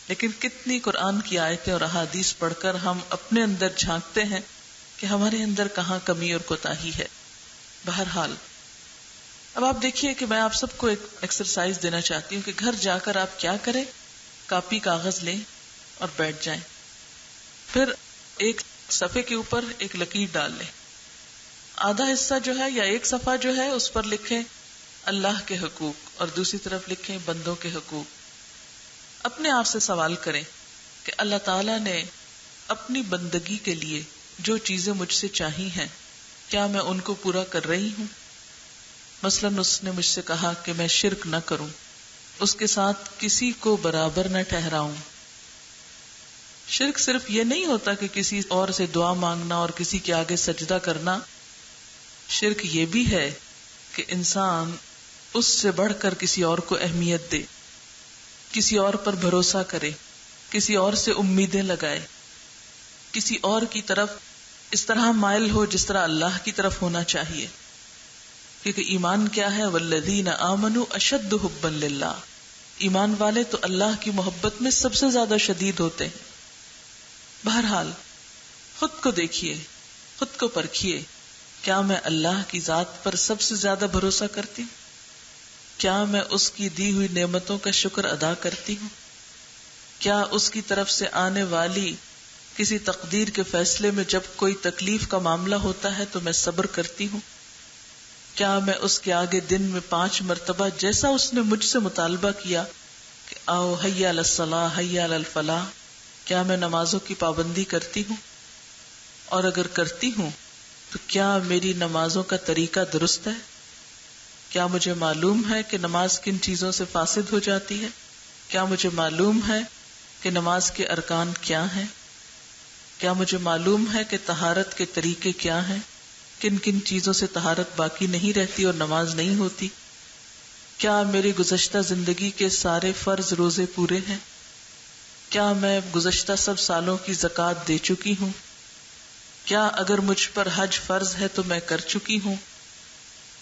لیکن کتنی قرآن کی آیتیں اور احادیث پڑھ کر ہم اپنے اندر جھانکتے ہیں کہ ہمارے اندر کہاں کمی اور کوتاہی ہے. بہرحال اب آپ دیکھیے کہ میں آپ سب کو ایک ایکسرسائز دینا چاہتی ہوں کہ گھر جا کر آپ کیا کریں، کاپی کاغذ لیں اور بیٹھ جائیں. پھر ایک صفحے کے اوپر ایک لکیر ڈال لیں. آدھا حصہ جو ہے یا ایک صفحہ جو ہے اس پر لکھیں اللہ کے حقوق اور دوسری طرف لکھیں بندوں کے حقوق. اپنے آپ سے سوال کریں کہ اللہ تعالیٰ نے اپنی بندگی کے لیے جو چیزیں مجھ سے چاہی ہیں، کیا میں ان کو پورا کر رہی ہوں؟ مثلاً اس نے مجھ سے کہا کہ میں شرک نہ کروں، اس کے ساتھ کسی کو برابر نہ ٹھہراؤں. شرک صرف یہ نہیں ہوتا کہ کسی اور سے دعا مانگنا اور کسی کے آگے سجدہ کرنا. شرک یہ بھی ہے کہ انسان اس سے بڑھ کر کسی اور کو اہمیت دے، کسی اور پر بھروسہ کرے، کسی اور سے امیدیں لگائے، کسی اور کی طرف اس طرح مائل ہو جس طرح اللہ کی طرف ہونا چاہیے. کیونکہ ایمان کیا ہے؟ والذین آمنوا اشد حبا للہ. ایمان والے تو اللہ کی محبت میں سب سے زیادہ شدید ہوتے ہیں. بہرحال خود کو دیکھیے، خود کو پرکھیے. کیا میں اللہ کی ذات پر سب سے زیادہ بھروسہ کرتی ہوں؟ کیا میں اس کی دی ہوئی نعمتوں کا شکر ادا کرتی ہوں؟ کیا اس کی طرف سے آنے والی کسی تقدیر کے فیصلے میں جب کوئی تکلیف کا معاملہ ہوتا ہے تو میں صبر کرتی ہوں؟ کیا میں اس کے آگے دن میں 5 مرتبہ جیسا اس نے مجھ سے مطالبہ کیا کہ آؤ حیا علی الصلاح حیا علی الفلاح، کیا میں نمازوں کی پابندی کرتی ہوں؟ اور اگر کرتی ہوں تو کیا میری نمازوں کا طریقہ درست ہے؟ کیا مجھے معلوم ہے کہ نماز کن چیزوں سے فاسد ہو جاتی ہے؟ کیا مجھے معلوم ہے کہ نماز کے ارکان کیا ہیں؟ کیا مجھے معلوم ہے کہ طہارت کے طریقے کیا ہیں؟ کن کن چیزوں سے طہارت باقی نہیں رہتی اور نماز نہیں ہوتی؟ کیا میری گزشتہ زندگی کے سارے فرض روزے پورے ہیں؟ کیا میں گزشتہ سب سالوں کی زکوٰۃ دے چکی ہوں؟ کیا اگر مجھ پر حج فرض ہے تو میں کر چکی ہوں؟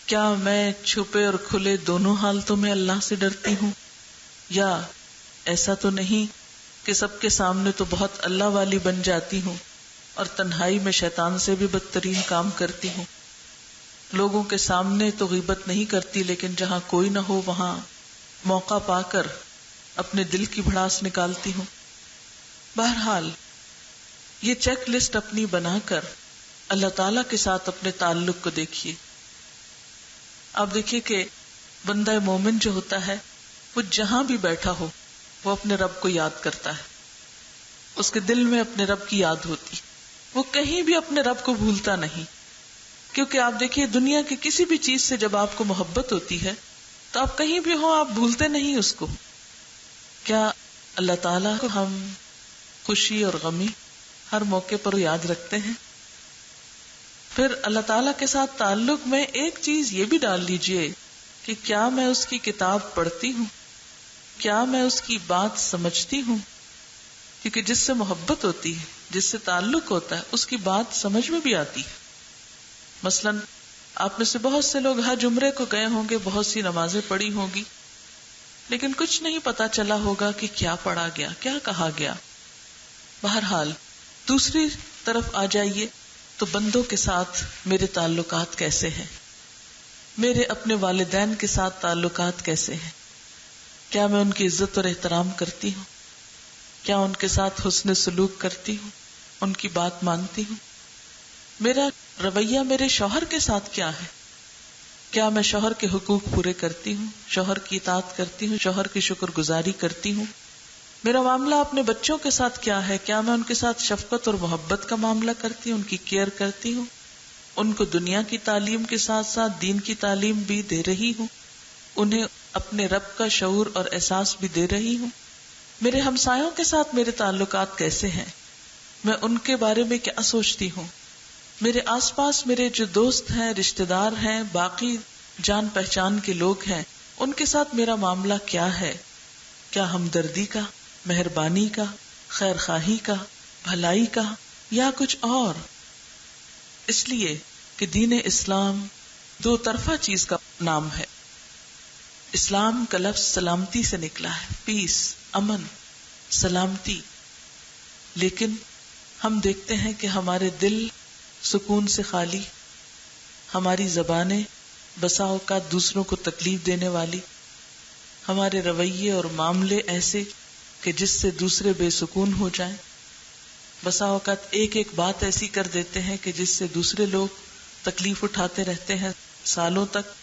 کیا میں چھپے اور کھلے دونوں حالتوں میں اللہ سے ڈرتی ہوں؟ یا ایسا تو نہیں کہ سب کے سامنے تو بہت اللہ والی بن جاتی ہوں اور تنہائی میں شیطان سے بھی بدترین کام کرتی ہوں؟ لوگوں کے سامنے تو غیبت نہیں کرتی، لیکن جہاں کوئی نہ ہو وہاں موقع پا کر اپنے دل کی بھڑاس نکالتی ہوں. بہرحال یہ چیک لسٹ اپنی بنا کر اللہ تعالی کے ساتھ اپنے تعلق کو دیکھیے. آپ دیکھیے کہ بندہ مومن جو ہوتا ہے وہ جہاں بھی بیٹھا ہو وہ اپنے رب کو یاد کرتا ہے، اس کے دل میں اپنے رب کی یاد ہوتی، وہ کہیں بھی اپنے رب کو بھولتا نہیں. کیونکہ آپ دیکھیے دنیا کی کسی بھی چیز سے جب آپ کو محبت ہوتی ہے تو آپ کہیں بھی ہو آپ بھولتے نہیں اس کو. کیا اللہ تعالیٰ کو ہم خوشی اور غمی ہر موقع پر یاد رکھتے ہیں؟ پھر اللہ تعالیٰ کے ساتھ تعلق میں ایک چیز یہ بھی ڈال لیجئے کہ کیا میں اس کی کتاب پڑھتی ہوں؟ کیا میں اس کی بات سمجھتی ہوں؟ کیونکہ جس سے محبت ہوتی ہے، جس سے تعلق ہوتا ہے اس کی بات سمجھ میں بھی آتی ہے. مثلاً آپ میں سے بہت سے لوگ حج عمرے کو گئے ہوں گے، بہت سی نمازیں پڑھی ہوں گی، لیکن کچھ نہیں پتا چلا ہوگا کہ کیا پڑھا گیا، کیا کہا گیا. بہرحال دوسری طرف آ جائیے تو بندوں کے ساتھ میرے تعلقات کیسے ہیں، میرے اپنے والدین کے ساتھ تعلقات کیسے ہیں. کیا میں ان کی عزت اور احترام کرتی ہوں؟ کیا ان کے ساتھ حسن سلوک کرتی ہوں، ان کی بات مانتی ہوں؟ میرا رویہ میرے شوہر کے ساتھ کیا ہے؟ کیا میں شوہر کے حقوق پورے کرتی ہوں، شوہر کی اطاعت کرتی ہوں، شوہر کی شکر گزاری کرتی ہوں؟ میرا معاملہ اپنے بچوں کے ساتھ کیا ہے؟ کیا میں ان کے ساتھ شفقت اور محبت کا معاملہ کرتی ہوں، ان کی کیئر کرتی ہوں، ان کو دنیا کی تعلیم کے ساتھ ساتھ دین کی تعلیم بھی دے رہی ہوں، انہیں اپنے رب کا شعور اور احساس بھی دے رہی ہوں؟ میرے ہمسایوں کے ساتھ میرے تعلقات کیسے ہیں؟ میں ان کے بارے میں کیا سوچتی ہوں؟ میرے آس پاس میرے جو دوست ہیں، رشتہ دار ہیں، باقی جان پہچان کے لوگ ہیں، ان کے ساتھ میرا معاملہ کیا ہے؟ کیا ہمدردی کا، مہربانی کا، خیر خواہی کا، بھلائی کا، یا کچھ اور؟ اس لیے کہ دین اسلام دو طرفہ چیز کا نام ہے. اسلام کا لفظ سلامتی سے نکلا ہے، پیس، امن، سلامتی. لیکن ہم دیکھتے ہیں کہ ہمارے دل سکون سے خالی، ہماری زبانیں بسا اوقات دوسروں کو تکلیف دینے والی، ہمارے رویے اور معاملے ایسے کہ جس سے دوسرے بے سکون ہو جائیں. بسا اوقات ایک ایک بات ایسی کر دیتے ہیں کہ جس سے دوسرے لوگ تکلیف اٹھاتے رہتے ہیں سالوں تک.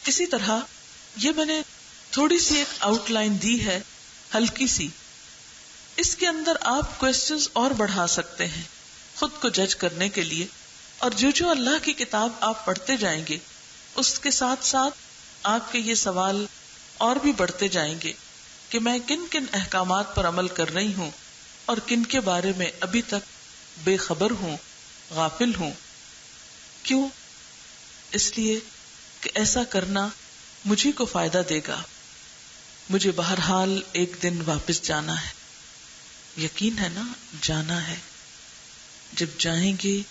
اسی طرح یہ میں نے تھوڑی سی ایک آؤٹ لائن دی ہے، ہلکی سی. اس کے اندر آپ کوسچنز اور بڑھا سکتے ہیں خود کو جج کرنے کے لیے، اور جو اللہ کی کتاب آپ پڑھتے جائیں گے اس کے ساتھ ساتھ آپ کے یہ سوال اور بھی بڑھتے جائیں گے کہ میں کن کن احکامات پر عمل کر رہی ہوں اور کن کے بارے میں ابھی تک بے خبر ہوں، غافل ہوں. کیوں؟ اس لیے کہ ایسا کرنا مجھے کو فائدہ دے گا. مجھے بہرحال ایک دن واپس جانا ہے، یقین ہے نا، جانا ہے. جب جائیں گے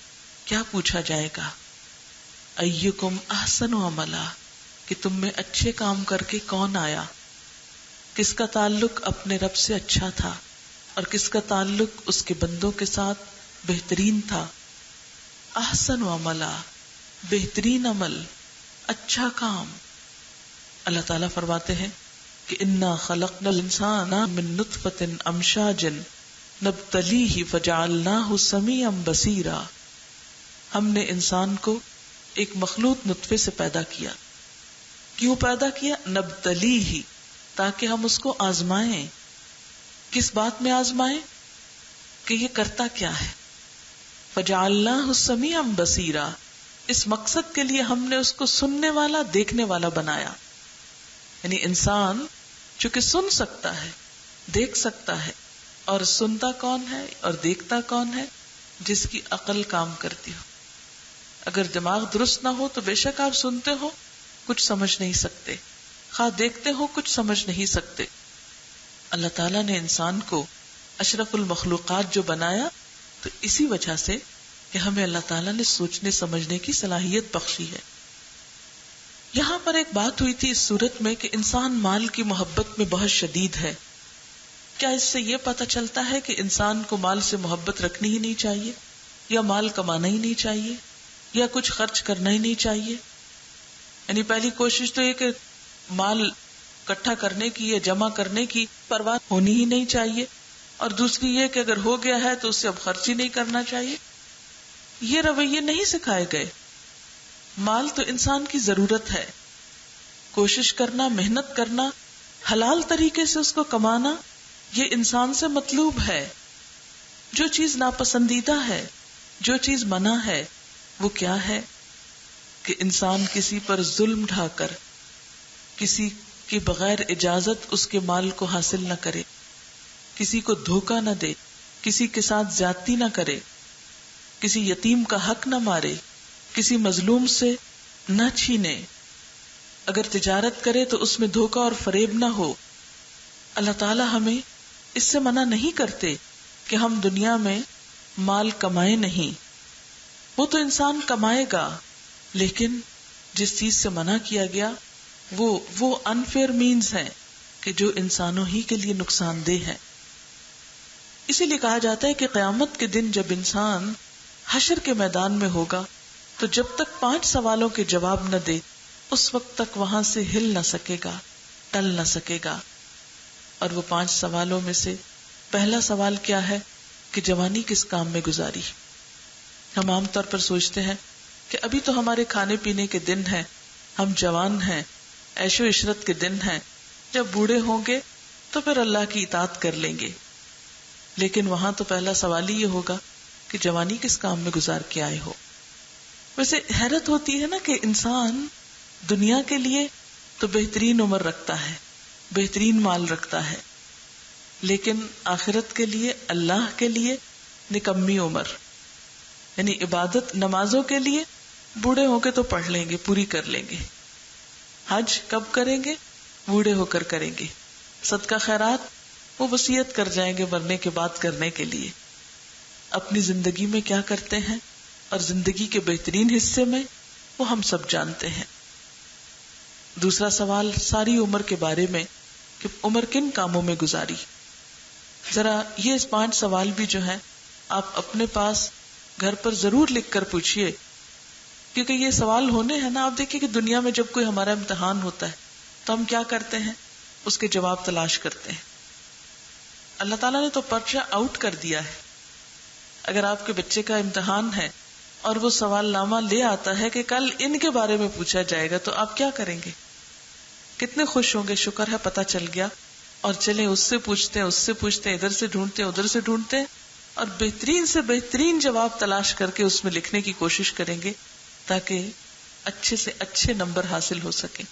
کیا پوچھا جائے گا؟ ایکم احسن عملا، کہ تم میں اچھے کام کر کے کون آیا، کس کا تعلق اپنے رب سے اچھا تھا اور کس کا تعلق اس کے بندوں کے ساتھ بہترین تھا. احسن عملا، بہترین عمل، اچھا کام. اللہ تعالیٰ فرماتے ہیں کہ انا خلقنا الانسان من نطفۃ امشاج نبتلیہ فجعلناہ سمیعا بصیرا. ہم نے انسان کو ایک مخلوط نطفے سے پیدا کیا. کیوں پیدا کیا؟ نبتلیہ، تاکہ ہم اس کو آزمائیں. کس بات میں آزمائیں؟ کہ یہ کرتا کیا ہے. فجعلناہ سمیعا بصیرا، اس مقصد کے لیے ہم نے اس کو سننے والا، دیکھنے والا بنایا. یعنی انسان چونکہ سن سکتا ہے، دیکھ سکتا ہے، اور سنتا کون ہے اور دیکھتا کون ہے؟ جس کی عقل کام کرتی ہو. اگر دماغ درست نہ ہو تو بے شک آپ سنتے ہو کچھ سمجھ نہیں سکتے، خواہ دیکھتے ہو کچھ سمجھ نہیں سکتے. اللہ تعالیٰ نے انسان کو اشرف المخلوقات جو بنایا تو اسی وجہ سے کہ ہمیں اللہ تعالیٰ نے سوچنے سمجھنے کی صلاحیت بخشی ہے. یہاں پر ایک بات ہوئی تھی اس صورت میں کہ انسان مال کی محبت میں بہت شدید ہے. کیا اس سے یہ پتہ چلتا ہے کہ انسان کو مال سے محبت رکھنی ہی نہیں چاہیے، یا مال کمانا ہی نہیں چاہیے، یا کچھ خرچ کرنا ہی نہیں چاہیے؟ یعنی پہلی کوشش تو یہ کہ مال اکٹھا کرنے کی یا جمع کرنے کی پرواہ ہونی ہی نہیں چاہیے، اور دوسری یہ کہ اگر ہو گیا ہے تو اس سے اب خرچ ہی نہیں کرنا چاہیے. یہ رویے نہیں سکھائے گئے. مال تو انسان کی ضرورت ہے. کوشش کرنا، محنت کرنا، حلال طریقے سے اس کو کمانا، یہ انسان سے مطلوب ہے. جو چیز ناپسندیدہ ہے، جو چیز منع ہے، وہ کیا ہے؟ کہ انسان کسی پر ظلم ڈھا کر، کسی کے بغیر اجازت اس کے مال کو حاصل نہ کرے، کسی کو دھوکہ نہ دے، کسی کے ساتھ زیادتی نہ کرے، کسی یتیم کا حق نہ مارے، کسی مظلوم سے نہ چھینے. اگر تجارت کرے تو اس میں دھوکہ اور فریب نہ ہو. اللہ تعالیٰ ہمیں اس سے منع نہیں کرتے کہ ہم دنیا میں مال کمائے نہیں. وہ تو انسان کمائے گا، لیکن جس چیز سے منع کیا گیا وہ انفیئر مینز ہیں کہ جو انسانوں ہی کے لیے نقصان دہ ہے. اسی لیے کہا جاتا ہے کہ قیامت کے دن جب انسان حشر کے میدان میں ہوگا تو جب تک 5 سوالوں کے جواب نہ دے اس وقت تک وہاں سے ہل نہ سکے گا، ٹل نہ سکے گا. اور وہ 5 سوالوں میں سے پہلا سوال کیا ہے کہ جوانی کس کام میں گزاری. ہم عام طور پر سوچتے ہیں کہ ابھی تو ہمارے کھانے پینے کے دن ہیں، ہم جوان ہیں، عیش و عشرت کے دن ہیں، جب بوڑھے ہوں گے تو پھر اللہ کی اطاعت کر لیں گے. لیکن وہاں تو پہلا سوال ہی یہ ہوگا کہ جوانی کس کام میں گزار کے آئے ہو. ویسے حیرت ہوتی ہے نا کہ انسان دنیا کے لیے تو بہترین عمر رکھتا ہے، بہترین مال رکھتا ہے، لیکن آخرت کے لیے، اللہ کے لیے نکمی عمر. یعنی عبادت نمازوں کے لیے بوڑھے ہو کے تو پڑھ لیں گے، پوری کر لیں گے. حج کب کریں گے؟ بوڑھے ہو کر کریں گے. صدقہ خیرات وہ وصیت کر جائیں گے مرنے کے بعد کرنے کے لیے. اپنی زندگی میں کیا کرتے ہیں اور زندگی کے بہترین حصے میں، وہ ہم سب جانتے ہیں. دوسرا سوال ساری عمر کے بارے میں کہ عمر کن کاموں میں گزاری. ذرا یہ 5 سوال بھی جو ہیں آپ اپنے پاس گھر پر ضرور لکھ کر پوچھئے، کیونکہ یہ سوال ہونے ہیں نا. آپ دیکھیں کہ دنیا میں جب کوئی ہمارا امتحان ہوتا ہے تو ہم کیا کرتے ہیں؟ اس کے جواب تلاش کرتے ہیں. اللہ تعالیٰ نے تو پرچہ آؤٹ کر دیا ہے. اگر آپ کے بچے کا امتحان ہے اور وہ سوال نامہ لے آتا ہے کہ کل ان کے بارے میں پوچھا جائے گا، تو آپ کیا کریں گے؟ کتنے خوش ہوں گے، شکر ہے پتہ چل گیا، اور چلیں اس سے پوچھتے ہیں، اس سے پوچھتے ہیں، ادھر سے ڈھونڈتے ہیں، ادھر سے ڈھونڈتے ہیں، اور بہترین سے بہترین جواب تلاش کر کے اس میں لکھنے کی کوشش کریں گے تاکہ اچھے سے اچھے نمبر حاصل ہو سکیں.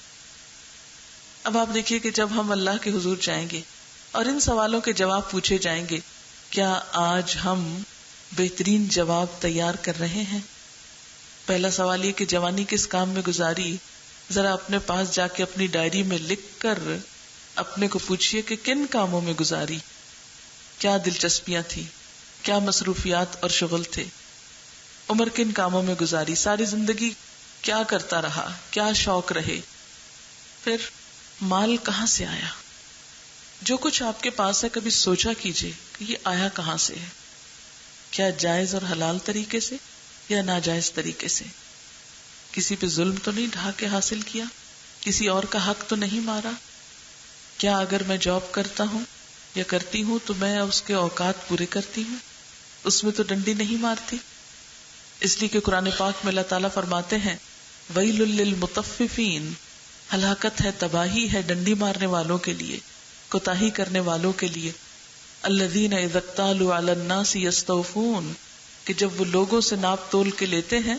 اب آپ دیکھیے کہ جب ہم اللہ کے حضور جائیں گے اور ان سوالوں کے جواب پوچھے جائیں گے، کیا آج ہم بہترین جواب تیار کر رہے ہیں؟ پہلا سوال یہ کہ جوانی کس کام میں گزاری. ذرا اپنے پاس جا کے اپنی ڈائری میں لکھ کر اپنے کو پوچھئے کہ کن کاموں میں گزاری، کیا دلچسپیاں تھی، کیا مصروفیات اور شغل تھے، عمر کن کاموں میں گزاری، ساری زندگی کیا کرتا رہا، کیا شوق رہے. پھر مال کہاں سے آیا؟ جو کچھ آپ کے پاس ہے کبھی سوچا کیجئے کہ یہ آیا کہاں سے ہے. کیا جائز اور حلال طریقے سے یا ناجائز طریقے سے؟ کسی پہ ظلم تو نہیں ڈھا کے حاصل کیا، کسی اور کا حق تو نہیں مارا. کیا اگر میں جاب کرتا ہوں یا کرتی ہوں تو میں اس کے اوقات پورے کرتی ہوں، اس میں تو ڈنڈی نہیں مارتی. اس لیے کہ قرآن پاک میں اللہ تعالیٰ فرماتے ہیں وَيْلٌ لِّلْمُطَفِّفِينَ، ہلاکت ہے، تباہی ہے ڈنڈی مارنے والوں کے لیے، کوتاہی کرنے والوں کے لیے. الذین اذا اکتالوا علی الناس یستوفون، کہ جب وہ لوگوں سے ناپ تول کے لیتے ہیں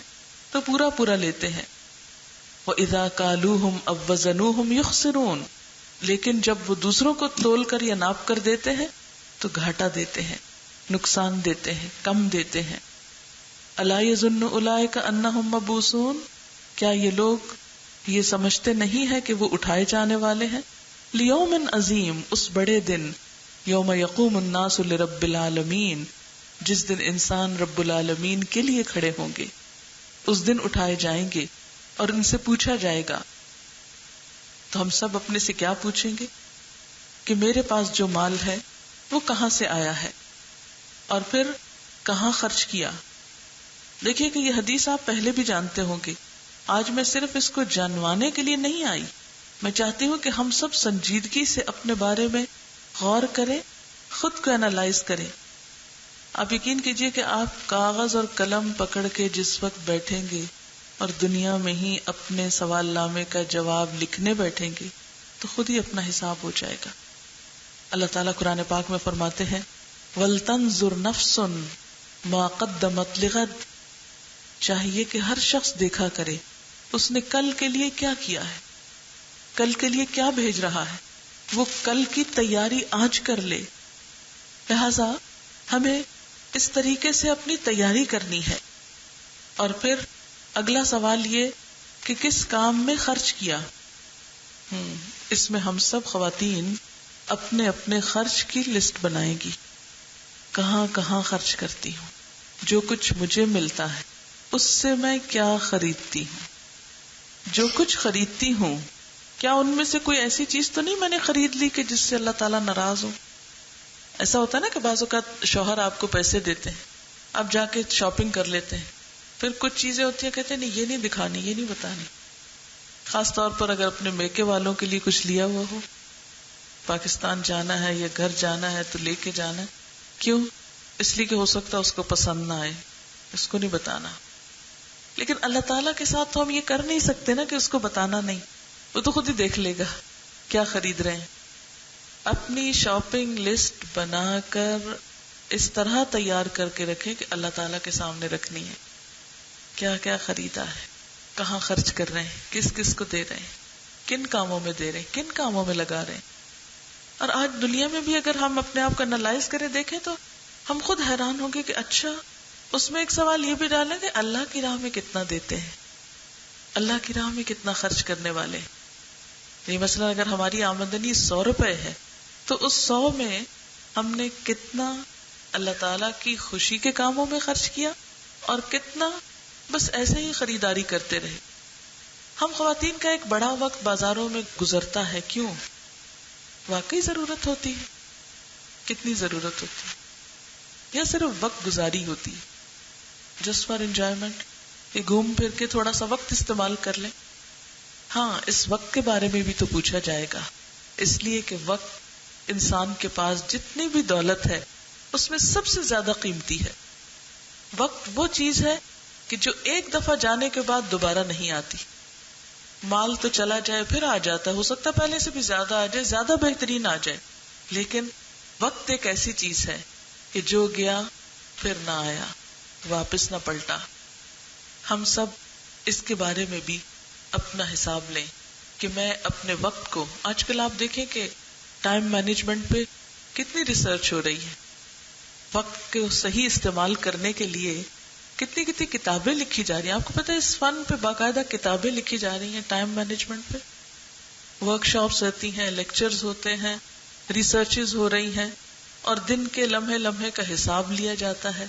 تو پورا پورا لیتے ہیں. وَإِذَا كَالُوهُمْ أَوْ وَّزَنُوهُمْ يُخْسِرُونَ، لیکن جب وہ دوسروں کو تول کر یا ناپ کر دیتے ہیں تو گھاٹا دیتے ہیں، نقصان دیتے ہیں، کم دیتے ہیں. أَلَا يَظُنُّ أُولَٰئِكَ أَنَّهُمْ مَبْعُوثُونَ، کیا یہ لوگ یہ سمجھتے نہیں ہے کہ وہ اٹھائے جانے والے ہیں؟ لِيَوْمٍ عَظِيمٍ، اس بڑے دن، یوم یقوم الناس لرب العالمین، جس دن انسان رب العالمین کے لیے کھڑے ہوں گے. اس دن اٹھائے جائیں گے اور ان سے پوچھا جائے گا. تو ہم سب اپنے سے کیا پوچھیں گے کہ میرے پاس جو مال ہے وہ کہاں سے آیا ہے اور پھر کہاں خرچ کیا. دیکھیے کہ یہ حدیث آپ پہلے بھی جانتے ہوں گے. آج میں صرف اس کو جانوانے کے لیے نہیں آئی، میں چاہتی ہوں کہ ہم سب سنجیدگی سے اپنے بارے میں غور کریں، خود کو انالائز کریں. آپ یقین کیجئے کہ آپ کاغذ اور قلم پکڑ کے جس وقت بیٹھیں گے اور دنیا میں ہی اپنے سوال نامے کا جواب لکھنے بیٹھیں گے تو خود ہی اپنا حساب ہو جائے گا. اللہ تعالیٰ قرآن پاک میں فرماتے ہیں وَلْتَنْظُرْ نَفْسٌ مَا قَدَّمَتْ لِغَدٍ، چاہیے کہ ہر شخص دیکھا کرے اس نے کل کے لیے کیا کیا ہے، کل کے لیے کیا بھیج رہا ہے، وہ کل کی تیاری آج کر لے. لہذا ہمیں اس طریقے سے اپنی تیاری کرنی ہے. اور پھر اگلا سوال یہ کہ کس کام میں خرچ کیا. اس میں ہم سب خواتین اپنے اپنے خرچ کی لسٹ بنائیں گی، کہاں کہاں خرچ کرتی ہوں. جو کچھ مجھے ملتا ہے اس سے میں کیا خریدتی ہوں. جو کچھ خریدتی ہوں کیا ان میں سے کوئی ایسی چیز تو نہیں میں نے خرید لی کہ جس سے اللہ تعالیٰ ناراض ہو. ایسا ہوتا ہے نا کہ بعض اوقات شوہر آپ کو پیسے دیتے ہیں, آپ جا کے شاپنگ کر لیتے ہیں, پھر کچھ چیزیں ہوتی ہیں کہتے ہیں نہیں یہ نہیں دکھانی, یہ نہیں بتانی. خاص طور پر اگر اپنے میکے والوں کے لیے کچھ لیا ہوا ہو, پاکستان جانا ہے یا گھر جانا ہے تو لے کے جانا ہے. کیوں؟ اس لیے کہ ہو سکتا ہے اس کو پسند نہ آئے, اس کو نہیں بتانا. لیکن اللہ تعالیٰ کے ساتھ تو ہم یہ کر نہیں سکتے نا کہ اس کو بتانا نہیں, وہ تو خود ہی دیکھ لے گا کیا خرید رہے ہیں. اپنی شاپنگ لسٹ بنا کر اس طرح تیار کر کے رکھیں کہ اللہ تعالیٰ کے سامنے رکھنی ہے. کیا کیا خریدا ہے, کہاں خرچ کر رہے ہیں, کس کس کو دے رہے ہیں, کن کاموں میں دے رہے ہیں, کن کاموں میں لگا رہے ہیں. اور آج دنیا میں بھی اگر ہم اپنے آپ کو انالائز کریں دیکھیں تو ہم خود حیران ہوں گے کہ اچھا اس میں ایک سوال یہ بھی ڈالیں کہ اللہ کی راہ میں کتنا دیتے ہیں, اللہ کی راہ میں کتنا خرچ کرنے والے ہیں. یہ مثلا اگر ہماری آمدنی 100 روپے ہے تو اس 100 میں ہم نے کتنا اللہ تعالیٰ کی خوشی کے کاموں میں خرچ کیا اور کتنا بس ایسے ہی خریداری کرتے رہے. ہم خواتین کا ایک بڑا وقت بازاروں میں گزرتا ہے, کیوں؟ واقعی ضرورت ہوتی ہے, کتنی ضرورت ہوتی ہے, یا صرف وقت گزاری ہوتی ہے, جسٹ فار انجوائمنٹ, کہ گھوم پھر کے تھوڑا سا وقت استعمال کر لیں. ہاں اس وقت کے بارے میں بھی تو پوچھا جائے گا, اس لیے کہ وقت انسان کے پاس جتنی بھی دولت ہے اس میں سب سے زیادہ قیمتی ہے. وقت وہ چیز ہے کہ جو ایک دفعہ جانے کے بعد دوبارہ نہیں آتی. مال تو چلا جائے پھر آ جاتا ہے, ہو سکتا ہے پہلے سے بھی زیادہ آ جائے, زیادہ بہترین آ جائے, لیکن وقت ایک ایسی چیز ہے کہ جو گیا پھر نہ آیا, واپس نہ پلٹا. ہم سب اس کے بارے میں بھی اپنا حساب لیں کہ میں اپنے وقت کو, آج کل آپ دیکھیں کہ ٹائم مینجمنٹ پہ کتنی ریسرچ ہو رہی ہے, وقت کو صحیح استعمال کرنے کے لیے کتنی کتنی کتابیں لکھی جا رہی ہیں. آپ کو پتہ ہے اس فن پہ باقاعدہ کتابیں لکھی جا رہی ہیں, ٹائم مینجمنٹ پہ ورک شاپس رہتی ہیں, لیکچرز ہوتے ہیں, ریسرچز ہو رہی ہیں, اور دن کے لمحے لمحے کا حساب لیا جاتا ہے,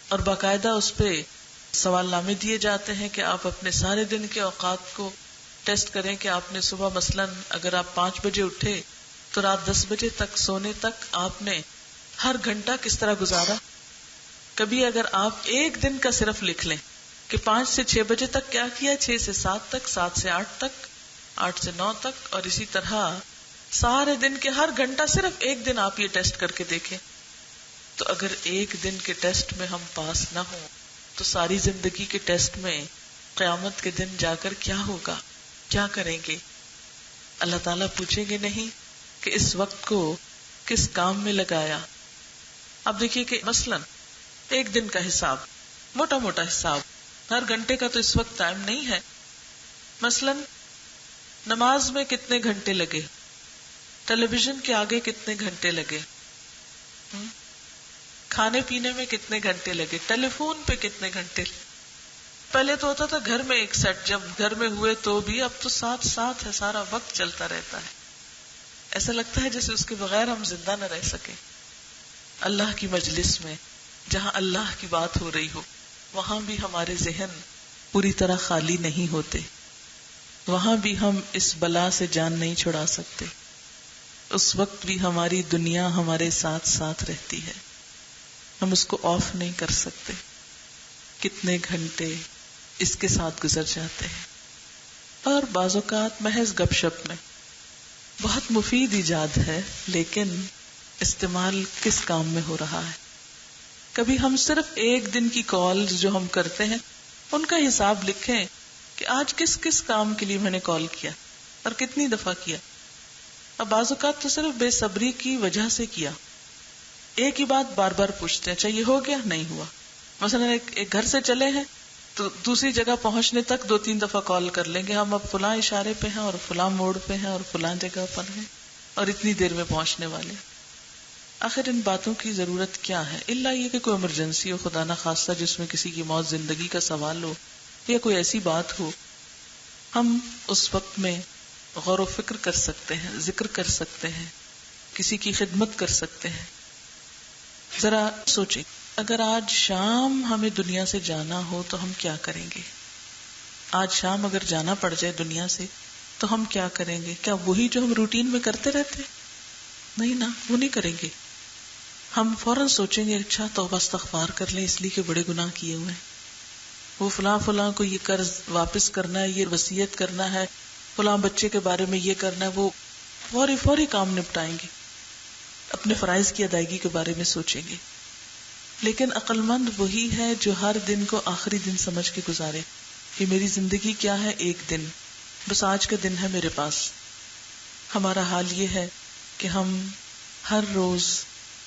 اور باقاعدہ اس پہ سوال نامے دیے جاتے ہیں کہ آپ اپنے سارے دن کے اوقات کو ٹیسٹ کریں کہ آپ نے صبح مثلاً اگر آپ 5 بجے اٹھے تو رات 10 بجے تک سونے تک آپ نے ہر گھنٹہ کس طرح گزارا. کبھی اگر آپ ایک دن کا صرف لکھ لیں کہ 5 سے 6 بجے تک کیا کیا, 6 سے 7 تک, 7 سے 8 تک, 8 سے 9 تک, اور اسی طرح سارے دن کے ہر گھنٹہ صرف ایک دن آپ یہ ٹیسٹ کر کے دیکھیں, تو اگر ایک دن کے ٹیسٹ میں ہم پاس نہ ہوں تو ساری زندگی کے ٹیسٹ میں قیامت کے دن جا کر کیا ہوگا, کیا کریں گے؟ اللہ تعالیٰ پوچھیں گے نہیں کہ اس وقت کو کس کام میں لگایا. اب دیکھیے کہ مثلاً ایک دن کا حساب, موٹا موٹا حساب, ہر گھنٹے کا تو اس وقت ٹائم نہیں ہے. مثلاً نماز میں کتنے گھنٹے لگے, ٹیلی ویژن کے آگے کتنے گھنٹے لگے, کھانے پینے میں کتنے گھنٹے لگے, ٹیلی فون پہ کتنے گھنٹے. پہلے تو ہوتا تھا گھر میں ایک سیٹ, جب گھر میں ہوئے تو بھی, اب تو ساتھ ساتھ ہے, سارا وقت چلتا رہتا ہے. ایسا لگتا ہے جیسے اس کے بغیر ہم زندہ نہ رہ سکے. اللہ کی مجلس میں جہاں اللہ کی بات ہو رہی ہو وہاں بھی ہمارے ذہن پوری طرح خالی نہیں ہوتے, وہاں بھی ہم اس بلا سے جان نہیں چھڑا سکتے. اس وقت بھی ہماری دنیا ہمارے ساتھ ساتھ رہتی ہے, ہم اس کو آف نہیں کر سکتے. کتنے گھنٹے اس کے ساتھ گزر جاتے ہیں, اور بعض اوقات محض گپ شپ میں. بہت مفید ایجاد ہے لیکن استعمال کس کام میں ہو رہا ہے. کبھی ہم صرف ایک دن کی کالز جو ہم کرتے ہیں ان کا حساب لکھیں کہ آج کس کس کام کے لیے میں نے کال کیا اور کتنی دفعہ کیا. اب بعض اوقات تو صرف بے صبری کی وجہ سے کیا, ایک ہی بات بار بار پوچھتے ہیں, اچھا یہ ہو گیا, نہیں ہوا. مثلا ایک گھر سے چلے ہیں تو دوسری جگہ پہنچنے تک 2-3 دفعہ کال کر لیں گے, ہم اب فلاں اشارے پہ ہیں اور فلاں موڑ پہ ہیں اور فلاں جگہ پر ہیں اور اتنی دیر میں پہنچنے والے. آخر ان باتوں کی ضرورت کیا ہے, الا یہ کہ کوئی ایمرجنسی ہو, خدا نہ خواستہ, جس میں کسی کی موت زندگی کا سوال ہو, یا کوئی ایسی بات ہو, ہم اس وقت میں غور و فکر کر سکتے ہیں, ذکر کر سکتے ہیں, کسی کی خدمت کر سکتے ہیں. ذرا سوچیں اگر آج شام ہمیں دنیا سے جانا ہو تو ہم کیا کریں گے؟ آج شام اگر جانا پڑ جائے دنیا سے تو ہم کیا کریں گے؟ کیا وہی جو ہم روٹین میں کرتے رہتے؟ نہیں نا، وہ نہیں کریں گے. ہم فوراً سوچیں گے اچھا توبہ استغفار کر لیں اس لیے کہ بڑے گناہ کیے ہوئے ہیں، وہ فلاں کو یہ قرض واپس کرنا ہے، یہ وصیت کرنا ہے، فلاں بچے کے بارے میں یہ کرنا ہے، وہ فوری کام نپٹائیں گے، اپنے فرائض کی ادائیگی کے بارے میں سوچیں گے. لیکن عقل مند وہی ہے جو ہر دن کو آخری دن سمجھ کے گزارے کہ میری زندگی کیا ہے، ایک دن، بس آج کا دن ہے میرے پاس. ہمارا حال یہ ہے کہ ہم ہر روز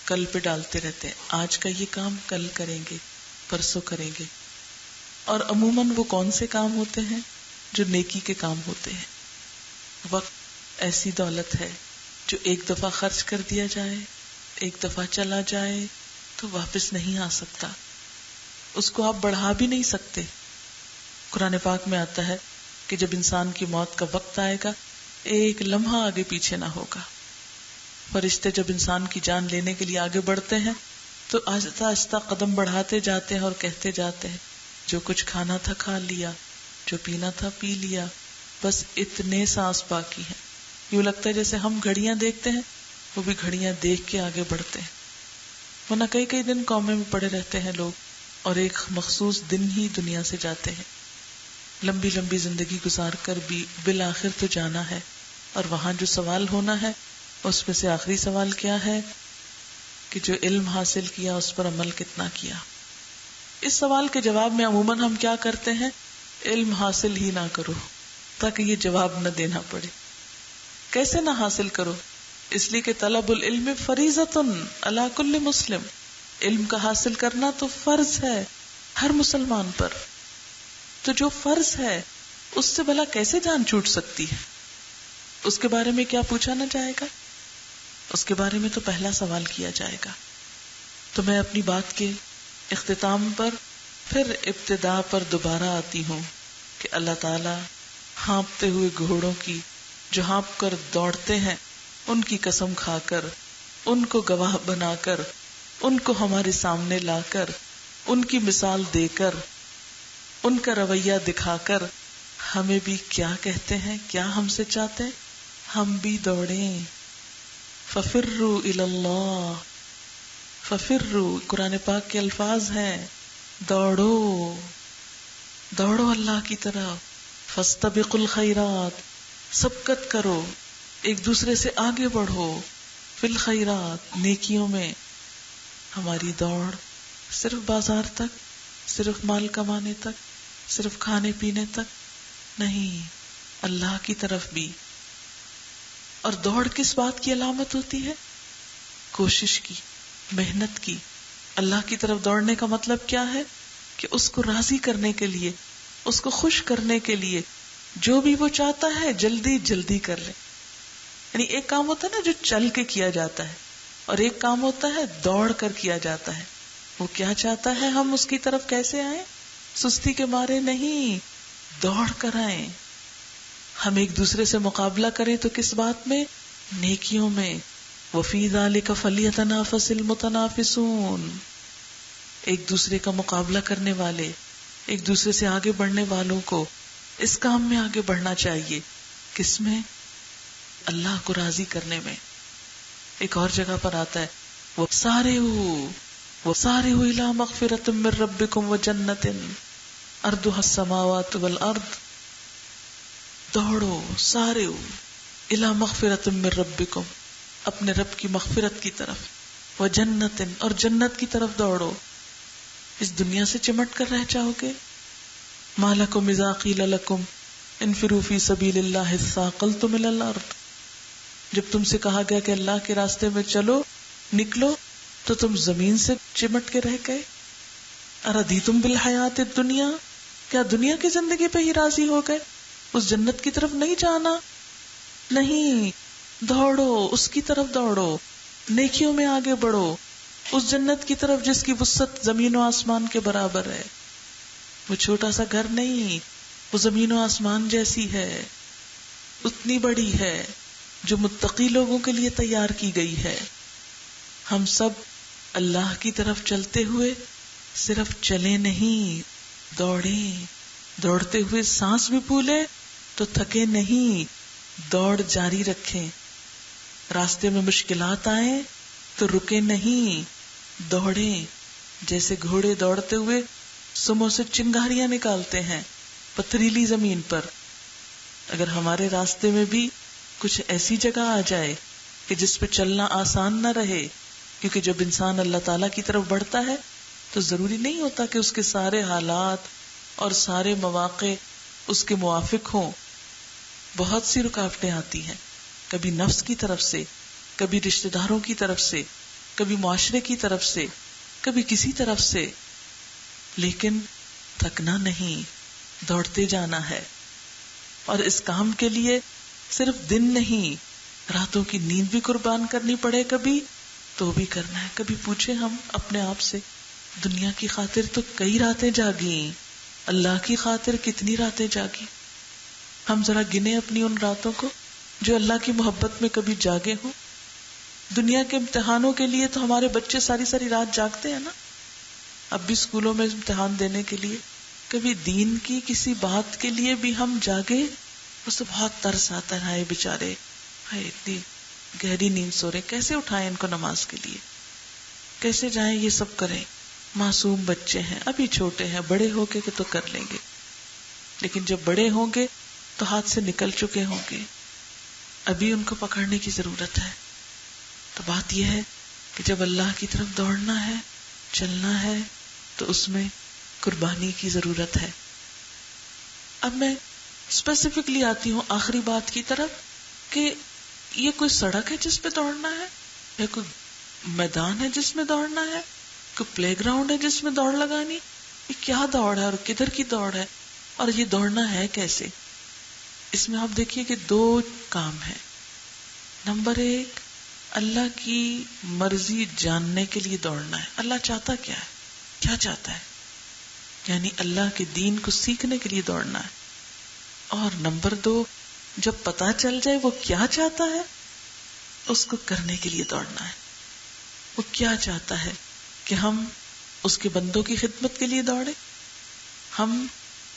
کل پہ ڈالتے رہتے ہیں، آج کا یہ کام کل کریں گے، پرسوں کریں گے. اور عموماً وہ کون سے کام ہوتے ہیں؟ جو نیکی کے کام ہوتے ہیں. وقت ایسی دولت ہے جو ایک دفعہ خرچ کر دیا جائے، ایک دفعہ چلا جائے تو واپس نہیں آ سکتا، اس کو آپ بڑھا بھی نہیں سکتے. قرآن پاک میں آتا ہے کہ جب انسان کی موت کا وقت آئے گا ایک لمحہ آگے پیچھے نہ ہوگا. فرشتے جب انسان کی جان لینے کے لیے آگے بڑھتے ہیں تو آہستہ آہستہ قدم بڑھاتے جاتے ہیں اور کہتے جاتے ہیں جو کچھ کھانا تھا کھا لیا، جو پینا تھا پی لیا، بس اتنے سانس باقی ہیں. یوں لگتا ہے جیسے ہم گھڑیاں دیکھتے ہیں، وہ بھی گھڑیاں دیکھ کے آگے بڑھتے ہیں. ورنہ کئی دن کومے میں پڑے رہتے ہیں لوگ اور ایک مخصوص دن ہی دنیا سے جاتے ہیں. لمبی لمبی زندگی گزار کر بھی بالآخر تو جانا ہے، اور وہاں جو سوال ہونا ہے اس میں سے آخری سوال کیا ہے کہ جو علم حاصل کیا اس پر عمل کتنا کیا. اس سوال کے جواب میں عموماً ہم کیا کرتے ہیں؟ علم حاصل ہی نہ کرو تاکہ یہ جواب نہ دینا پڑے. کیسے نہ حاصل کرو؟ اس لیے کہ طلب العلم فریضۃ علی کل مسلم، علم کا حاصل کرنا تو فرض ہے ہر مسلمان پر. تو جو فرض ہے اس سے بھلا کیسے جان چھوٹ سکتی ہے؟ اس کے بارے میں کیا پوچھا نہ جائے گا؟ اس کے بارے میں تو پہلا سوال کیا جائے گا. تو میں اپنی بات کے اختتام پر پھر ابتدا پر دوبارہ آتی ہوں کہ اللہ تعالی ہانپتے ہوئے گھوڑوں کی جو ہانپ کر دوڑتے ہیں ان کی قسم کھا کر، ان کو گواہ بنا کر، ان کو ہمارے سامنے لا کر، ان کی مثال دے کر، ان کا رویہ دکھا کر ہمیں بھی کیا کہتے ہیں، کیا ہم سے چاہتے ہیں؟ ہم بھی دوڑیں. ففروا الی اللہ، ففروا قرآن پاک کے الفاظ ہیں، دوڑو دوڑو اللہ کی طرف. فاستبقوا الخیرات، سبقت کرو، ایک دوسرے سے آگے بڑھو. فی الخیرات، نیکیوں میں. ہماری دوڑ صرف بازار تک، صرف مال کمانے تک، صرف کھانے پینے تک نہیں، اللہ کی طرف بھی. اور دوڑ کس بات کی علامت ہوتی ہے؟ کوشش کی، محنت کی. اللہ کی طرف دوڑنے کا مطلب کیا ہے؟ کہ اس کو راضی کرنے کے لیے، اس کو خوش کرنے کے لیے جو بھی وہ چاہتا ہے جلدی جلدی کر لے. یعنی ایک کام ہوتا ہے نا جو چل کے کیا جاتا ہے، اور ایک کام ہوتا ہے دوڑ کر کیا جاتا ہے. وہ کیا چاہتا ہے ہم اس کی طرف کیسے آئیں؟ سستی کے مارے نہیں، دوڑ کر آئیں. ہم ایک دوسرے سے مقابلہ کریں تو کس بات میں؟ نیکیوں میں. وَفِي ذَلِكَ فَلْيَتَنَافَسِ الْمُتَنَافِسُونَ. ایک دوسرے کا مقابلہ کرنے والے، ایک دوسرے سے آگے بڑھنے والوں کو اس کام میں آگے بڑھنا چاہیے. کس میں؟ اللہ کو راضی کرنے میں. ایک اور جگہ پر آتا ہے وَسَارِعُوا إِلَىٰ مَغْفِرَةٍ مِّن رَّبِّكُمْ وَجَنَّةٍ عَرْضُهَا السَّمَاوَاتُ وَالْأَرْضُ. دوڑو، سارعوا إِلَىٰ مَغْفِرَةٍ مِّن رَّبِّكُمْ، اپنے رب کی مغفرت کی طرف. وَجَنَّةٍ، اور جنت کی طرف دوڑو. اس دنیا سے چمٹ کر رہ جاؤ گے؟ مَا لَكُمْ إِذَا قِيلَ لَكُمْ انفروا فِي سَبِيلِ اللَّهِ اثَّاقَلْتُمْ إِلَى الْأَرْضِ. جب تم سے کہا گیا کہ اللہ کے راستے میں چلو، نکلو، تو تم زمین سے چمٹ کے رہ گئے. اَرَضِيتُمْ بِالْحَيَاةِ الدُّنْيَا، کیا دنیا کی زندگی پہ ہی راضی ہو گئے؟ اس جنت کی طرف نہیں جانا؟ نہیں، دوڑو، اس کی طرف دوڑو، نیکیوں میں آگے بڑھو، اس جنت کی طرف جس کی وسعت زمین و آسمان کے برابر ہے. وہ چھوٹا سا گھر نہیں، وہ زمین و آسمان جیسی ہے، اتنی بڑی ہے، جو متقی لوگوں کے لیے تیار کی گئی ہے. ہم سب اللہ کی طرف چلتے ہوئے صرف چلے نہیں، دوڑیں، دوڑتے ہوئے سانس بھی پھولے تو تھکے نہیں، دوڑ جاری رکھیں، راستے میں مشکلات آئیں تو رکے نہیں، دوڑیں، جیسے گھوڑے دوڑتے ہوئے سموں سے چنگاریاں نکالتے ہیں پتھریلی زمین پر۔ اگر ہمارے راستے میں بھی کچھ ایسی جگہ آ جائے کہ جس پہ چلنا آسان نہ رہے، کیونکہ جب انسان اللہ تعالیٰ کی طرف بڑھتا ہے تو ضروری نہیں ہوتا کہ اس کے سارے حالات اور سارے مواقع اس کے موافق ہوں، بہت سی رکاوٹیں آتی ہیں، کبھی نفس کی طرف سے، کبھی رشتہ داروں کی طرف سے، کبھی معاشرے کی طرف سے، کبھی کسی طرف سے، لیکن تھکنا نہیں، دوڑتے جانا ہے۔ اور اس کام کے لیے صرف دن نہیں، راتوں کی نیند بھی قربان کرنی پڑے کبھی تو بھی کرنا ہے۔ کبھی پوچھیں ہم اپنے آپ سے، دنیا کی خاطر تو کئی راتیں جاگیں، اللہ کی خاطر کتنی راتیں جاگی؟ ہم ذرا گنے اپنی ان راتوں کو جو اللہ کی محبت میں کبھی جاگے ہوں۔ دنیا کے امتحانوں کے لیے تو ہمارے بچے ساری ساری رات جاگتے ہیں نا، اب بھی اسکولوں میں امتحان دینے کے لیے۔ کبھی دین کی کسی بات کے لیے بھی ہم جاگے، اس سے بہت ترس آتا ہے، ہائے بیچارے، ہائے اتنی گہری نیند سو رہے، کیسے اٹھائیں ان کو نماز کے لیے، کیسے جائیں، یہ سب کریں۔ معصوم بچے ہیں، ابھی چھوٹے ہیں، بڑے ہو کے تو کر لیں گے، لیکن جب بڑے ہوں گے تو ہاتھ سے نکل چکے ہوں گے، ابھی ان کو پکڑنے کی ضرورت ہے۔ تو بات یہ ہے کہ جب اللہ کی طرف دوڑنا ہے، چلنا ہے، تو اس میں قربانی کی ضرورت ہے۔ اب میں اسپیسیفکلی آتی ہوں آخری بات کی طرف کہ یہ کوئی سڑک ہے جس پہ دوڑنا ہے، یا کوئی میدان ہے جس میں دوڑنا ہے، کوئی پلے گراؤنڈ ہے جس میں دوڑ لگانی؟ یہ کیا دوڑ ہے اور کدھر کی دوڑ ہے، اور یہ دوڑنا ہے کیسے؟ اس میں آپ دیکھیے کہ دو کام ہیں۔ نمبر ایک، اللہ کی مرضی جاننے کے لیے دوڑنا ہے، اللہ چاہتا کیا ہے، کیا چاہتا ہے، یعنی اللہ کے دین کو سیکھنے کے لیے دوڑنا ہے۔ اور نمبر دو، جب پتا چل جائے وہ کیا چاہتا ہے اس کو کرنے کے لیے دوڑنا ہے۔ وہ کیا چاہتا ہے کہ ہم اس کے بندوں کی خدمت کے لیے دوڑے، ہم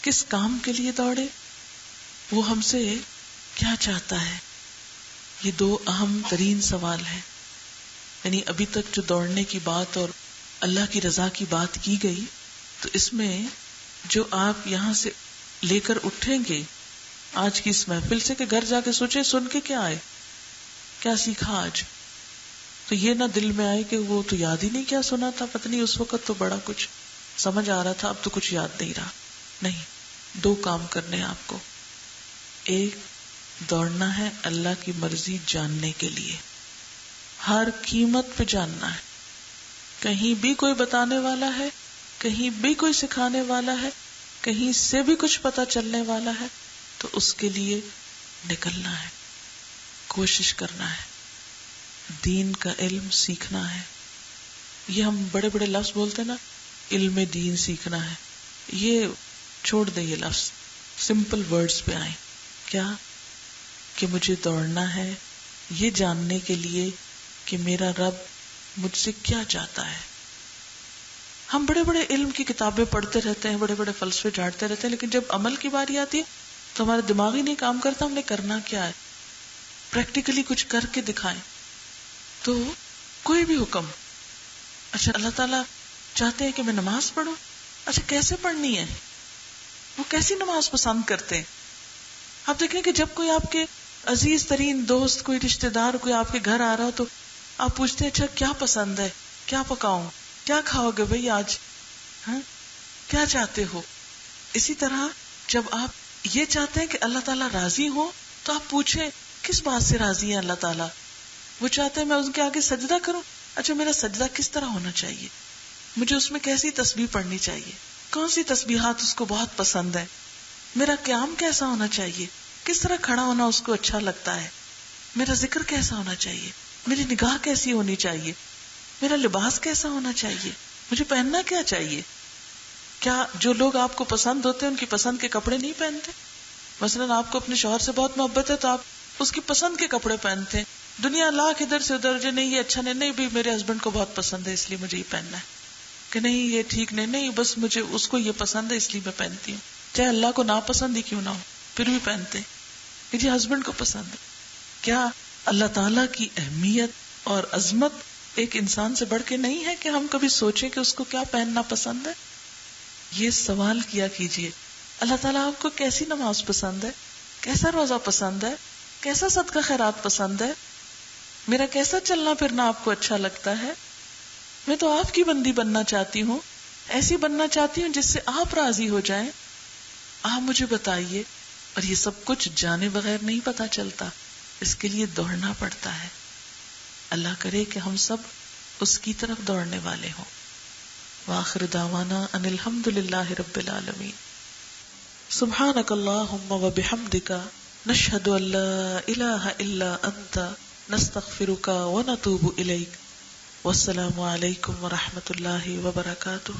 کس کام کے لیے دوڑے، وہ ہم سے کیا چاہتا ہے۔ یہ دو اہم ترین سوال ہیں۔ یعنی ابھی تک جو دوڑنے کی بات اور اللہ کی رضا کی بات کی گئی، تو اس میں جو آپ یہاں سے لے کر اٹھیں گے آج کی اس محفل سے، کہ گھر جا کے سوچے سن کے کیا آئے، کیا سیکھا آج، تو یہ نہ دل میں آئے کہ وہ تو یاد ہی نہیں کیا سنا تھا، پتہ نہیں اس وقت تو بڑا کچھ سمجھ آ رہا تھا، اب تو کچھ یاد نہیں رہا۔ نہیں، دو کام کرنے ہیں آپ کو۔ ایک، دوڑنا ہے اللہ کی مرضی جاننے کے لیے، ہر قیمت پہ جاننا ہے۔ کہیں بھی کوئی بتانے والا ہے، کہیں بھی کوئی سکھانے والا ہے، کہیں سے بھی کچھ پتہ چلنے والا ہے تو اس کے لیے نکلنا ہے، کوشش کرنا ہے، دین کا علم سیکھنا ہے۔ یہ ہم بڑے بڑے لفظ بولتے ہیں نا، علم دین سیکھنا ہے، یہ چھوڑ دیں، یہ لفظ سمپل ورڈز پہ آئیں۔ کیا کہ مجھے دوڑنا ہے یہ جاننے کے لیے کہ میرا رب مجھ سے کیا چاہتا ہے۔ ہم بڑے بڑے علم کی کتابیں پڑھتے رہتے ہیں، بڑے بڑے فلسفے جھاڑتے رہتے ہیں، لیکن جب عمل کی باری آتی ہے تو ہمارا دماغ ہی نہیں کام کرتا، ہم نے کرنا کیا ہے، پریکٹیکلی کچھ کر کے دکھائیں۔ تو کوئی بھی حکم، اچھا اللہ تعالیٰ چاہتے ہیں کہ میں نماز پڑھوں، اچھا کیسے پڑھنی ہے، وہ کیسی نماز پسند کرتے ہیں۔ آپ دیکھیں کہ جب کوئی آپ کے عزیز ترین دوست، کوئی رشتہ دار، کوئی آپ کے گھر آ رہا ہو تو آپ پوچھتے ہیں اچھا کیا پسند ہے، کیا پکاؤں، کیا کھاؤ گے بھائی آج، کیا چاہتے ہو۔ اسی طرح جب آپ یہ چاہتے ہیں کہ اللہ تعالیٰ راضی ہو تو آپ پوچھیں کس بات سے راضی ہے اللہ تعالیٰ۔ وہ چاہتے ہیں میں ان کے آگے سجدہ کروں، اچھا میرا سجدہ کس طرح ہونا چاہیے، مجھے اس میں کیسی تسبیح پڑھنی چاہیے، کون سی تسبیحات اس کو بہت پسند ہے، میرا قیام کیسا ہونا چاہیے، کس طرح کھڑا ہونا اس کو اچھا لگتا ہے، میرا ذکر کیسا ہونا چاہیے، میری نگاہ کیسی ہونی چاہیے، میرا لباس کیسا ہونا چاہیے، مجھے پہننا کیا چاہیے۔ کیا جو لوگ آپ کو پسند ہوتے ہیں ان کی پسند کے کپڑے نہیں پہنتے؟ مثلاً آپ کو اپنے شوہر سے بہت محبت ہے تو آپ اس کی پسند کے کپڑے پہنتے ہیں، دنیا لاکھ ادھر سے ادھر، جو نہیں یہ اچھا نہیں بھی میرے ہسبینڈ کو بہت پسند ہے اس لیے مجھے یہ پہننا ہے، کہ نہیں یہ ٹھیک نہیں بس مجھے اس کو یہ پسند ہے اس لیے میں پہنتی ہوں، چاہے اللہ کو ناپسند ہی کیوں نہ ہو پھر بھی پہنتے کہ جی ہسبینڈ کو پسند ہے۔ کیا اللہ تعالیٰ کی اہمیت اور عظمت ایک انسان سے بڑھ کے نہیں ہے کہ ہم کبھی سوچیں کہ اس کو کیا پہننا پسند ہے؟ یہ سوال کیا کیجئے، اللہ تعالیٰ آپ کو کیسی نماز پسند ہے، کیسا روزہ پسند ہے، کیسا صدقہ خیرات پسند ہے، میرا کیسا چلنا پھرنا آپ کو اچھا لگتا ہے؟ میں تو آپ کی بندی بننا چاہتی ہوں، ایسی بننا چاہتی ہوں جس سے آپ راضی ہو جائیں، آپ مجھے بتائیے۔ اور یہ سب کچھ جانے بغیر نہیں پتا چلتا، اس کے لیے دوڑنا پڑتا ہے۔ اللہ کرے کہ ہم سب اس کی طرف دوڑنے والے ہوں۔ وآخر دعوانا ان الحمد للہ رب العالمین۔ سبحانک اللہم وبحمدک نشہد ان لا الہ الا انت نستغفرک ونتوب الیک۔ والسلام علیکم ورحمۃ اللہ وبرکاتہ۔